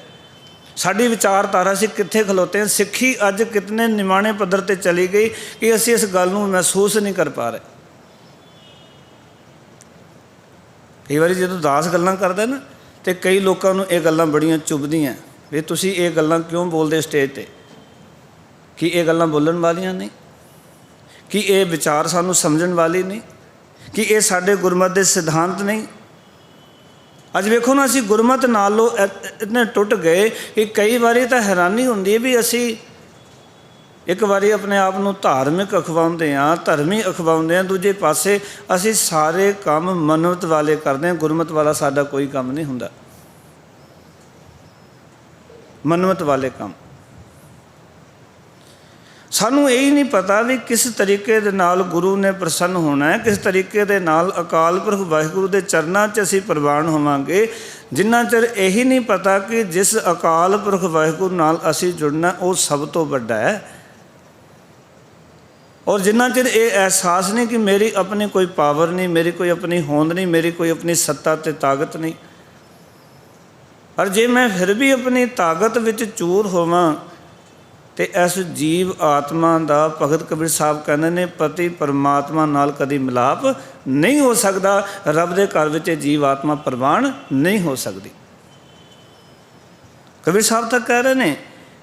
ਸਾਡੀ ਵਿਚਾਰਧਾਰਾ ਅਸੀਂ ਕਿੱਥੇ ਖਲੋਤੇ ਹਾਂ। ਸਿੱਖੀ ਅੱਜ ਕਿਤਨੇ ਨਿਮਾਣੇ ਪੱਧਰ 'ਤੇ ਚਲੀ ਗਈ ਕਿ ਅਸੀਂ ਇਸ ਗੱਲ ਨੂੰ ਮਹਿਸੂਸ ਨਹੀਂ ਕਰ ਪਾ ਰਹੇ। ਕਈ ਵਾਰੀ ਜਦੋਂ ਦਾਸ ਗੱਲਾਂ ਕਰਦਾ ਨਾ, ਅਤੇ ਕਈ ਲੋਕਾਂ ਨੂੰ ਇਹ ਗੱਲਾਂ ਬੜੀਆਂ ਚੁੱਭਦੀਆਂ ਵੀ ਤੁਸੀਂ ਇਹ ਗੱਲਾਂ ਕਿਉਂ ਬੋਲਦੇ ਸਟੇਜ 'ਤੇ। ਕਿ ਇਹ ਗੱਲਾਂ ਬੋਲਣ ਵਾਲੀਆਂ ਨਹੀਂ? ਕਿ ਇਹ ਵਿਚਾਰ ਸਾਨੂੰ ਸਮਝਣ ਵਾਲੀ ਨਹੀਂ? ਕਿ ਇਹ ਸਾਡੇ ਗੁਰਮਤਿ ਦੇ ਸਿਧਾਂਤ ਨਹੀਂ? ਅੱਜ ਵੇਖੋ ਨਾ, ਅਸੀਂ ਗੁਰਮਤਿ ਨਾਲੋਂ ਇੰਨੇ ਟੁੱਟ ਗਏ ਕਿ ਕਈ ਵਾਰੀ ਤਾਂ ਹੈਰਾਨੀ ਹੁੰਦੀ ਹੈ ਵੀ ਅਸੀਂ ਇੱਕ ਵਾਰੀ ਆਪਣੇ ਆਪ ਨੂੰ ਧਾਰਮਿਕ ਅਖਵਾਉਂਦੇ ਹਾਂ, ਧਰਮੀ ਅਖਵਾਉਂਦੇ ਹਾਂ, ਦੂਜੇ ਪਾਸੇ ਅਸੀਂ ਸਾਰੇ ਕੰਮ ਮਨਵਤ ਵਾਲੇ ਕਰਦੇ ਹਾਂ। ਗੁਰਮਤਿ ਵਾਲਾ ਸਾਡਾ ਕੋਈ ਕੰਮ ਨਹੀਂ ਹੁੰਦਾ। ਮਨਵਤ ਵਾਲੇ ਕੰਮ ਸਾਨੂੰ ਇਹ ਹੀ ਨਹੀਂ ਪਤਾ ਵੀ ਕਿਸ ਤਰੀਕੇ ਦੇ ਨਾਲ ਗੁਰੂ ਨੇ ਪ੍ਰਸੰਨ ਹੋਣਾ ਹੈ, ਕਿਸ ਤਰੀਕੇ ਦੇ ਨਾਲ ਅਕਾਲ ਪੁਰਖ ਵਾਹਿਗੁਰੂ ਦੇ ਚਰਨਾਂ 'ਚ ਅਸੀਂ ਪ੍ਰਵਾਨ ਹੋਵਾਂਗੇ। ਜਿੰਨਾ ਚਿਰ ਇਹੀ ਨਹੀਂ ਪਤਾ ਕਿ ਜਿਸ ਅਕਾਲ ਪੁਰਖ ਵਾਹਿਗੁਰੂ ਨਾਲ ਅਸੀਂ ਜੁੜਨਾ ਉਹ ਸਭ ਤੋਂ ਵੱਡਾ ਹੈ, ਔਰ ਜਿੰਨਾ ਚਿਰ ਇਹ ਅਹਿਸਾਸ ਨਹੀਂ ਕਿ ਮੇਰੀ ਆਪਣੀ ਕੋਈ ਪਾਵਰ ਨਹੀਂ, ਮੇਰੀ ਕੋਈ ਆਪਣੀ ਹੋਂਦ ਨਹੀਂ, ਮੇਰੀ ਕੋਈ ਆਪਣੀ ਸੱਤਾ ਅਤੇ ਤਾਕਤ ਨਹੀਂ, ਪਰ ਜੇ ਮੈਂ ਫਿਰ ਵੀ ਆਪਣੀ ਤਾਕਤ ਵਿੱਚ ਚੂਰ ਹੋਵਾਂ ਤੇ ਇਸ ਜੀਵ ਆਤਮਾ ਦਾ ਭਗਤ ਕਬੀਰ ਸਾਹਿਬ ਕਹਿੰਦੇ ਨੇ ਪਤੀ ਪਰਮਾਤਮਾ ਨਾਲ ਕਦੀ ਮਿਲਾਪ ਨਹੀਂ ਹੋ ਸਕਦਾ। ਰੱਬ ਦੇ ਘਰ ਵਿੱਚ ਜੀਵ ਆਤਮਾ ਪ੍ਰਵਾਨ ਨਹੀਂ ਹੋ ਸਕਦੀ। ਕਬੀਰ ਸਾਹਿਬ ਤਾਂ ਕਹਿ ਰਹੇ ਨੇ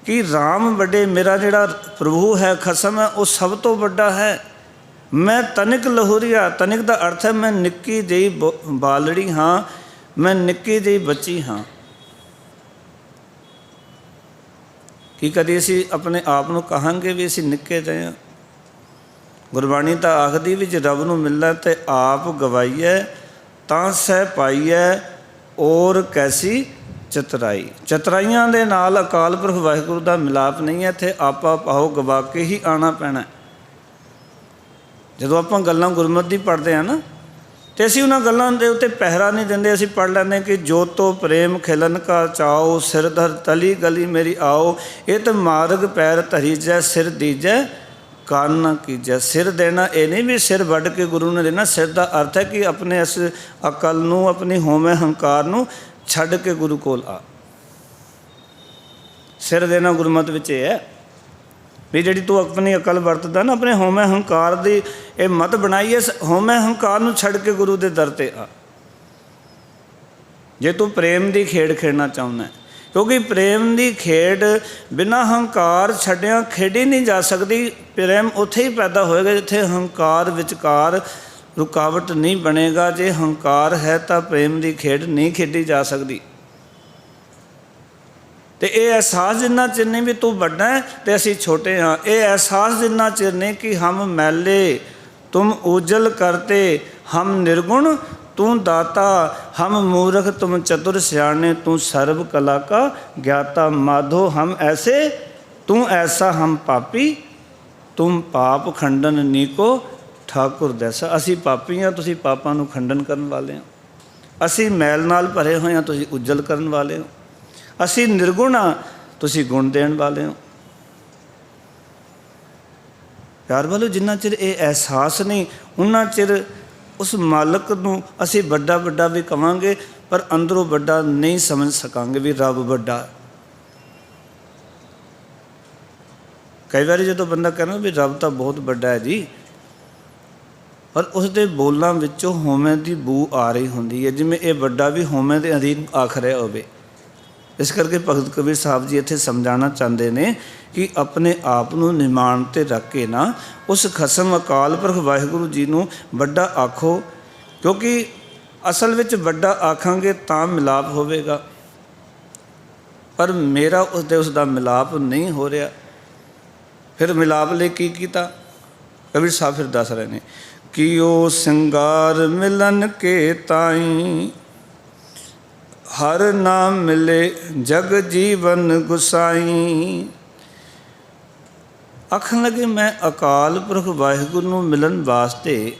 ਕਿ ਰਾਮ ਵੱਡੇ, ਮੇਰਾ ਜਿਹੜਾ ਪ੍ਰਭੂ ਹੈ, ਖਸਮ ਹੈ, ਉਹ ਸਭ ਤੋਂ ਵੱਡਾ ਹੈ। ਮੈਂ ਤਨਿਕ ਲਹੂਰੀਆ, ਤਨਿਕ ਦਾ ਅਰਥ ਹੈ ਮੈਂ ਨਿੱਕੀ ਜਿਹੀ ਬਾਲੜੀ ਹਾਂ, ਮੈਂ ਨਿੱਕੀ ਜਿਹੀ ਬੱਚੀ ਹਾਂ। ਕੀ ਕਦੀ ਅਸੀਂ ਆਪਣੇ ਆਪ ਨੂੰ ਕਹਾਂਗੇ ਵੀ ਅਸੀਂ ਨਿੱਕੇ ਜਿਹੇ ਹਾਂ? ਗੁਰਬਾਣੀ ਤਾਂ ਆਖਦੀ ਵੀ ਜੇ ਰੱਬ ਨੂੰ ਮਿਲਣਾ ਤੇ ਆਪ ਗਵਾਈਐ ਤਾਂ ਸਹਿ ਪਾਈਐ ਔਰ ਕੈਸੀ ਚਤਰਾਈ। ਚਤਰਾਈਆਂ ਦੇ ਨਾਲ ਅਕਾਲ ਪੁਰਖ ਵਾਹਿਗੁਰੂ ਦਾ ਮਿਲਾਪ ਨਹੀਂ ਹੈ। ਇੱਥੇ ਆਪਾ ਪਾਓ ਗਵਾ ਕੇ ਹੀ ਆਉਣਾ ਪੈਣਾ। ਜਦੋਂ ਆਪਾਂ ਗੱਲਾਂ ਗੁਰਮਤਿ ਦੀ ਪੜ੍ਹਦੇ ਹਾਂ ਨਾ, ਤੇ ਅਸੀਂ ਉਹਨਾਂ ਗੱਲਾਂ ਦੇ ਉੱਤੇ ਪਹਿਰਾ ਨਹੀਂ ਦਿੰਦੇ। ਅਸੀਂ ਪੜ੍ਹ ਲੈਂਦੇ ਕਿ ਜੋ ਤੋ ਪ੍ਰੇਮ ਖਿਲਨ ਕਾ ਚਾਓ, ਸਿਰ ਧਰ ਤਲੀ ਗਲੀ ਮੇਰੀ ਆਓ, ਇਹ ਤਾਂ ਮਾਰਗ ਪੈਰ ਧਰੀ ਜੈ, ਸਿਰ ਦੀਜੈ ਕਾਨ ਨਾ ਕੀਜੈ। ਸਿਰ ਦੇਣਾ ਇਹ ਨਹੀਂ ਵੀ ਸਿਰ ਵੱਢ ਕੇ ਗੁਰੂ ਨੇ ਦੇਣਾ। ਸਿਰ ਦਾ ਅਰਥ ਹੈ ਕਿ ਆਪਣੇ ਇਸ ਅਕਲ ਨੂੰ, ਆਪਣੀ ਹਉਮੈ ਹੰਕਾਰ ਨੂੰ ਛੱਡ ਕੇ ਗੁਰੂ ਕੋਲ ਆ। ਸਿਰ ਦੇਣਾ ਗੁਰਮਤਿ ਵਿੱਚ ਇਹ ਹੈ ਵੀ ਜਿਹੜੀ ਤੂੰ ਆਪਣੀ ਅਕਲ ਵਰਤਦਾ ਨਾ, ਆਪਣੇ ਹਉਮੈ ਹੰਕਾਰ ਦੀ ਇਹ ਮਤ ਬਣਾਈ ਹੈ, ਹਉਮੈ ਹੰਕਾਰ ਨੂੰ ਛੱਡ ਕੇ ਗੁਰੂ ਦੇ ਦਰ 'ਤੇ ਆ। ਜੇ ਤੂੰ ਪ੍ਰੇਮ ਦੀ ਖੇਡ ਖੇਡਣਾ ਚਾਹੁੰਦਾ, ਕਿਉਂਕਿ ਪ੍ਰੇਮ ਦੀ ਖੇਡ ਬਿਨਾਂ ਹੰਕਾਰ ਛੱਡਿਆਂ ਖੇਡੀ ਨਹੀਂ ਜਾ ਸਕਦੀ। ਪ੍ਰੇਮ ਉੱਥੇ ਹੀ ਪੈਦਾ ਹੋਏਗਾ ਜਿੱਥੇ ਹੰਕਾਰ ਵਿਚਕਾਰ ਰੁਕਾਵਟ ਨਹੀਂ ਬਣੇਗਾ। ਜੇ ਹੰਕਾਰ ਹੈ ਤਾਂ ਪ੍ਰੇਮ ਦੀ ਖੇਡ ਨਹੀਂ ਖੇਡੀ ਜਾ ਸਕਦੀ। ਤੇ ਇਹ ਅਹਿਸਾਸ ਜਿੰਨਾ ਚਿਰ ਨਹੀਂ ਵੀ ਤੂੰ ਵੱਡਾ ਹੈ ਤੇ ਅਸੀਂ ਛੋਟੇ ਹਾਂ, ਇਹ ਅਹਿਸਾਸ ਜਿੰਨਾ ਚਿਰ ਨਹੀਂ ਕਿ ਹਮ ਮੈਲੇ ਤੁਮ ਉਜਲ ਕਰਤੇ, ਹਮ ਨਿਰਗੁਣ ਤੂੰ ਦਾਤਾ, ਹਮ ਮੂਰਖ ਤੁਮ ਚਤੁਰ ਸਿਆਣੇ, ਤੂੰ ਸਰਬ ਕਲਾ ਕਾ ਗਿਆਤਾ। ਮਾਧੋ ਹਮ ਐਸੇ ਤੂੰ ਐਸਾ, ਹਮ ਪਾਪੀ ਤੁਮ ਪਾਪ ਖੰਡਨ ਨੀਕੋ ਠਾਕੁਰ ਦੈਸਾ। ਅਸੀਂ ਪਾਪੀ ਹਾਂ, ਤੁਸੀਂ ਪਾਪਾਂ ਨੂੰ ਖੰਡਨ ਕਰਨ ਵਾਲੇ ਹੋ। ਅਸੀਂ ਮੈਲ ਨਾਲ ਭਰੇ ਹੋਏ ਹਾਂ, ਤੁਸੀਂ ਉਜਲ ਕਰਨ ਵਾਲੇ ਹੋ। ਅਸੀਂ ਨਿਰਗੁਣ ਹਾਂ, ਤੁਸੀਂ ਗੁਣ ਦੇਣ ਵਾਲੇ ਹੋ। ਪਿਆਰ ਵਾਲੋ, ਜਿੰਨਾ ਚਿਰ ਇਹ ਅਹਿਸਾਸ ਨਹੀਂ ਉਨਾ ਚਿਰ ਉਸ ਮਾਲਕ ਨੂੰ ਅਸੀਂ ਵੱਡਾ ਵੱਡਾ ਵੀ ਕਵਾਂਗੇ, ਪਰ ਅੰਦਰੋਂ ਵੱਡਾ ਨਹੀਂ ਸਮਝ ਸਕਾਂਗੇ ਵੀ ਰੱਬ ਵੱਡਾ। ਕਈ ਵਾਰੀ ਜਦੋਂ ਬੰਦਾ ਕਹਿੰਦਾ ਵੀ ਰੱਬ ਤਾਂ ਬਹੁਤ ਵੱਡਾ ਹੈ ਜੀ, ਪਰ ਉਸ ਦੇ ਬੋਲਾਂ ਵਿੱਚੋਂ ਹਉਮੈ ਦੀ ਬੂ ਆ ਰਹੀ ਹੁੰਦੀ ਹੈ, ਜਿਵੇਂ ਇਹ ਵੱਡਾ ਵੀ ਹਉਮੈ ਦੇ ਅਧੀਨ ਆਖ ਰਿਹਾ ਹੋਵੇ। ਇਸ ਕਰਕੇ ਭਗਤ ਕਬੀਰ ਸਾਹਿਬ ਜੀ ਇੱਥੇ ਸਮਝਾਉਣਾ ਚਾਹੁੰਦੇ ਨੇ ਕਿ ਆਪਣੇ ਆਪ ਨੂੰ ਨਿਮਾਣ 'ਤੇ ਰੱਖ ਕੇ ਨਾ ਉਸ ਖਸਮ ਅਕਾਲ ਪੁਰਖ ਵਾਹਿਗੁਰੂ ਜੀ ਨੂੰ ਵੱਡਾ ਆਖੋ, ਕਿਉਂਕਿ ਅਸਲ ਵਿੱਚ ਵੱਡਾ ਆਖਾਂਗੇ ਤਾਂ ਮਿਲਾਪ ਹੋਵੇਗਾ, ਪਰ ਮੇਰਾ ਉਸ ਦਾ ਮਿਲਾਪ ਨਹੀਂ ਹੋ ਰਿਹਾ। ਫਿਰ ਮਿਲਾਪ ਲਈ ਕੀ ਕੀਤਾ? ਕਬੀਰ ਸਾਹਿਬ ਫਿਰ ਦੱਸ ਰਹੇ ਨੇ ਕਿ ਉਹ ਸਿੰਗਾਰ ਮਿਲਨ ਕੇ ਤਾਈ, ਹਰ ਨਾਮ ਮਿਲੇ ਜਗ ਜੀਵਨ ਗੁਸਾਈ। ਆਖਣ ਲੱਗੇ ਮੈਂ ਅਕਾਲ ਪੁਰਖ ਵਾਹਿਗੁਰੂ ਨੂੰ ਮਿਲਣ ਵਾਸਤੇ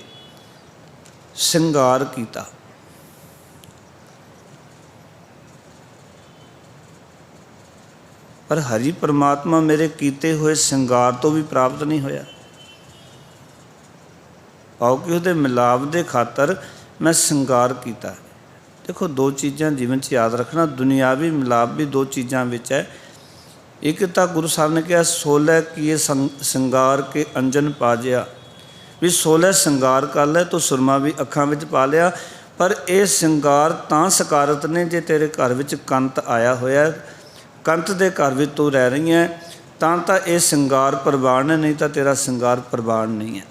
ਸਿੰਗਾਰ ਕੀਤਾ, ਪਰ ਹਰੀ ਪਰਮਾਤਮਾ ਮੇਰੇ ਕੀਤੇ ਹੋਏ ਸਿੰਗਾਰ ਤੋਂ ਵੀ ਪ੍ਰਾਪਤ ਨਹੀਂ ਹੋਇਆ। ਪਾਓ ਕਿ ਉਹਦੇ ਮਿਲਾਪ ਦੇ ਖਾਤਰ ਮੈਂ ਸਿੰਗਾਰ ਕੀਤਾ। ਦੇਖੋ, ਦੋ ਚੀਜ਼ਾਂ ਜੀਵਨ 'ਚ ਯਾਦ ਰੱਖਣਾ, ਦੁਨਿਆਵੀ ਮਿਲਾਪ ਵੀ ਦੋ ਚੀਜ਼ਾਂ ਵਿੱਚ ਹੈ। ਇੱਕ ਤਾਂ ਗੁਰੂ ਸਾਹਿਬ ਨੇ ਕਿਹਾ 16 ਕੀਏ ਸਿੰਗਾਰ ਕੇ ਅੰਜਨ ਪਾਜਿਆ, ਵੀ 16 ਸਿੰਗਾਰ ਕਰ ਲੈ ਤੂੰ ਸੁਰਮਾ ਵੀ ਅੱਖਾਂ ਵਿੱਚ ਪਾ ਲਿਆ। ਪਰ ਇਹ ਸਿੰਗਾਰ ਤਾਂ ਸਕਾਰਤ ਨੇ ਜੇ ਤੇਰੇ ਘਰ ਵਿੱਚ ਕੰਤ ਆਇਆ ਹੋਇਆ, ਕੰਤ ਦੇ ਘਰ ਵਿੱਚ ਤੂੰ ਰਹਿ ਰਹੀ ਹੈ, ਤਾਂ ਇਹ ਸਿੰਗਾਰ ਪ੍ਰਵਾਨ ਹੈ, ਨਹੀਂ ਤਾਂ ਤੇਰਾ ਸਿੰਗਾਰ ਪ੍ਰਵਾਨ ਨਹੀਂ ਹੈ।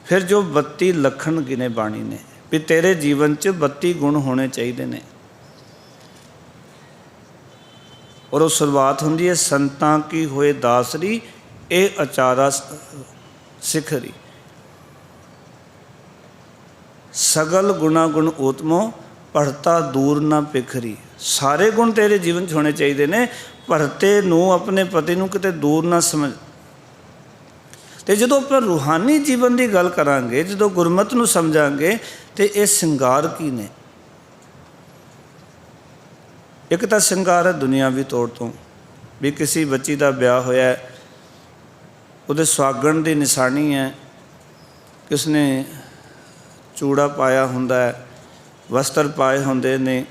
ਫਿਰ ਜੋ 32 ਲੱਖਣ ਗਿਨੇ ਬਾਣੀ ਨੇ ਵੀ ਤੇਰੇ ਜੀਵਨ 'ਚ 32 ਗੁਣ ਹੋਣੇ ਚਾਹੀਦੇ ਨੇ, ਔਰ ਉਹ ਸ਼ੁਰੂਆਤ ਹੁੰਦੀ ਹੈ ਸੰਤਾਂ ਕੀ ਹੋਏ ਦਾਸਰੀ, ਇਹ ਅਚਾਰਾ ਸਿਖਰੀ, ਸਗਲ ਗੁਣਾ ਗੁਣ ਊਤਮੋ ਭਰਤਾ ਦੂਰ ਨਾ ਪਿਖਰੀ। ਸਾਰੇ ਗੁਣ ਤੇਰੇ ਜੀਵਨ 'ਚ ਹੋਣੇ ਚਾਹੀਦੇ ਨੇ। ਭਰਤੇ ਨੂੰ, ਆਪਣੇ ਪਤੀ ਨੂੰ ਕਿਤੇ ਦੂਰ ਨਾ ਸਮਝ। ਅਤੇ ਜਦੋਂ ਆਪਾਂ ਰੂਹਾਨੀ ਜੀਵਨ ਦੀ ਗੱਲ ਕਰਾਂਗੇ, ਜਦੋਂ ਗੁਰਮਤ ਨੂੰ ਸਮਝਾਂਗੇ, ਤਾਂ ਇਹ ਸ਼ਿੰਗਾਰ ਕੀ ਨੇ? ਇੱਕ ਤਾਂ ਸ਼ਿੰਗਾਰ ਹੈ ਦੁਨਿਆਵੀ ਤੌਰ ਤੋਂ, ਵੀ ਕਿਸੇ ਬੱਚੀ ਦਾ ਵਿਆਹ ਹੋਇਆ, ਉਹਦੇ ਸੁਹਾਗਣ ਦੀ ਨਿਸ਼ਾਨੀ ਹੈ ਕਿ ਉਸਨੇ ਚੂੜਾ ਪਾਇਆ ਹੁੰਦਾ ਹੈ, ਵਸਤਰ ਪਾਏ ਹੁੰਦੇ ਨੇ,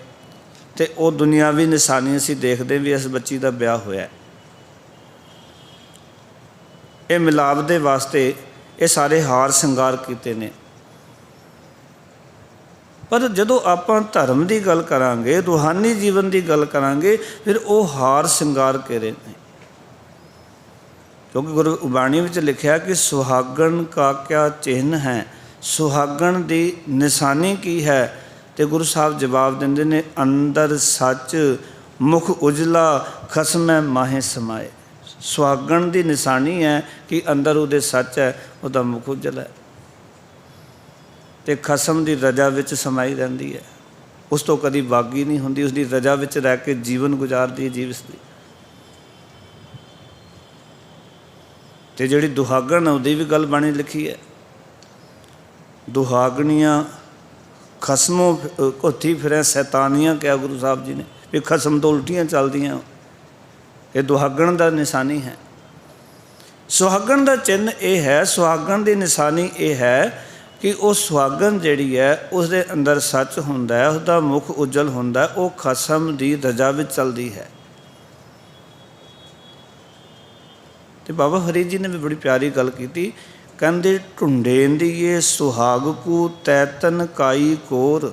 ਅਤੇ ਉਹ ਦੁਨਿਆਵੀ ਨਿਸ਼ਾਨੀ ਅਸੀਂ ਦੇਖਦੇ ਵੀ ਇਸ ਬੱਚੀ ਦਾ ਵਿਆਹ ਹੋਇਆ। ਇਹ ਮਿਲਾਪ ਦੇ ਵਾਸਤੇ ਇਹ ਸਾਰੇ ਹਾਰ ਸ਼ਿੰਗਾਰ ਕੀਤੇ ਨੇ। ਪਰ ਜਦੋਂ ਆਪਾਂ ਧਰਮ ਦੀ ਗੱਲ ਕਰਾਂਗੇ, ਰੂਹਾਨੀ ਜੀਵਨ ਦੀ ਗੱਲ ਕਰਾਂਗੇ, ਫਿਰ ਉਹ ਹਾਰ ਸ਼ਿੰਗਾਰ ਕਿਹੜੇ ਨੇ? ਕਿਉਂਕਿ ਗੁਰਬਾਣੀ ਵਿੱਚ ਲਿਖਿਆ ਕਿ ਸੁਹਾਗਣ ਕਾ ਕਿਆ ਚਿੰਨ੍ਹ ਹੈ, ਸੁਹਾਗਣ ਦੀ ਨਿਸ਼ਾਨੀ ਕੀ ਹੈ? ਅਤੇ ਗੁਰੂ ਸਾਹਿਬ ਜਵਾਬ ਦਿੰਦੇ ਨੇ, ਅੰਦਰ ਸੱਚ ਮੁਖ ਉਜਲਾ ਖਸਮੈ ਮਾਹੇ ਸਮਾਏ। ਸੁਹਾਗਣ ਦੀ ਨਿਸ਼ਾਨੀ ਹੈ ਕਿ ਅੰਦਰ ਉਹਦੇ ਸੱਚ ਹੈ, ਉਹਦਾ ਮੁਖ ਉਜਲ ਹੈ, ਅਤੇ ਖਸਮ ਦੀ ਰਜਾ ਵਿੱਚ ਸਮਾਈ ਰਹਿੰਦੀ ਹੈ, ਉਸ ਤੋਂ ਕਦੀ ਬਾਗੀ ਨਹੀਂ ਹੁੰਦੀ, ਉਸਦੀ ਰਜਾ ਵਿੱਚ ਰਹਿ ਕੇ ਜੀਵਨ ਗੁਜ਼ਾਰਦੀ ਹੈ ਜੀਵਸ ਦੀ। ਅਤੇ ਜਿਹੜੀ ਦੁਹਾਗਣ ਉਹਦੀ ਵੀ ਗੱਲ ਬਾਣੀ ਲਿਖੀ ਹੈ, ਦੁਹਾਗਣੀਆਂ ਖਸਮੋਂ ਘੋਥੀ ਫਿਰੈ ਸੈਤਾਨੀਆਂ, ਕਿਹਾ ਗੁਰੂ ਸਾਹਿਬ ਜੀ ਨੇ, ਵੀ ਖਸਮ ਤੋਂ ਉਲਟੀਆਂ ਚੱਲਦੀਆਂ। ਇਹ ਦੁਹਾਗਣ ਦਾ ਨਿਸ਼ਾਨੀ ਹੈ। ਸੁਹਾਗਣ ਦਾ ਚਿੰਨ੍ਹ ਇਹ ਹੈ, ਸੁਹਾਗਣ ਦੀ ਨਿਸ਼ਾਨੀ ਇਹ ਹੈ ਕਿ ਉਹ ਸੁਹਾਗਣ ਜਿਹੜੀ ਹੈ ਉਸਦੇ ਅੰਦਰ ਸੱਚ ਹੁੰਦਾ ਹੈ, ਉਹਦਾ ਮੁਖ ਉਜਲ ਹੁੰਦਾ, ਉਹ ਖਸਮ ਦੀ ਰਜਾ ਵਿੱਚ ਚੱਲਦੀ ਹੈ। ਅਤੇ ਬਾਬਾ ਫਰੀਦ ਜੀ ਨੇ ਵੀ ਬੜੀ ਪਿਆਰੀ ਗੱਲ ਕੀਤੀ, ਕਹਿੰਦੇ ਢੁੰਡੇਂਦੀਏ ਸੁਹਾਗ ਕੂ ਤੈਤਨ ਕਾਈ ਕੋਰ,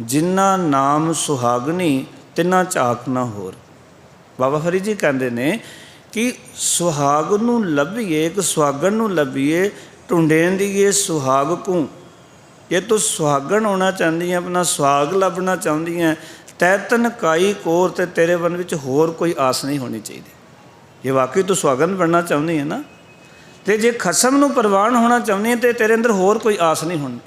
ਜਿਨ੍ਹਾਂ ਨਾਮ ਸੁਹਾਗਣੀ ਤਿੰਨਾ ਝਾਕ ਨਾ ਹੋਰ। ਬਾਬਾ ਫਰੀਦ ਜੀ ਕਹਿੰਦੇ ਨੇ ਕਿ ਸੁਹਾਗ ਨੂੰ ਲੱਭੀਏ, ਇੱਕ ਸੁਹਾਗਣ ਨੂੰ ਲੱਭੀਏ, ਢੂੰਡੇਂਦੀਏ ਸੁਹਾਗ ਕੂ। ਜੇ ਤੂੰ ਸੁਹਾਗਣ ਹੋਣਾ ਚਾਹੁੰਦੀ ਹੈ, ਆਪਣਾ ਸੁਹਾਗ ਲੱਭਣਾ ਚਾਹੁੰਦੀ ਹੈ, ਤੈਤਨ ਕਾਈ ਕੋਰ, ਅਤੇ ਤੇਰੇ ਮਨ ਵਿੱਚ ਹੋਰ ਕੋਈ ਆਸ ਨਹੀਂ ਹੋਣੀ ਚਾਹੀਦੀ। ਜੇ ਵਾਕਈ ਤੂੰ ਸੁਹਾਗਣ ਬਣਨਾ ਚਾਹੁੰਦੀ ਹੈ ਨਾ, ਅਤੇ ਜੇ ਖਸਮ ਨੂੰ ਪ੍ਰਵਾਨ ਹੋਣਾ ਚਾਹੁੰਦੀ ਹੈ, ਤਾਂ ਤੇਰੇ ਅੰਦਰ ਹੋਰ ਕੋਈ ਆਸ ਨਹੀਂ ਹੋਣੀ।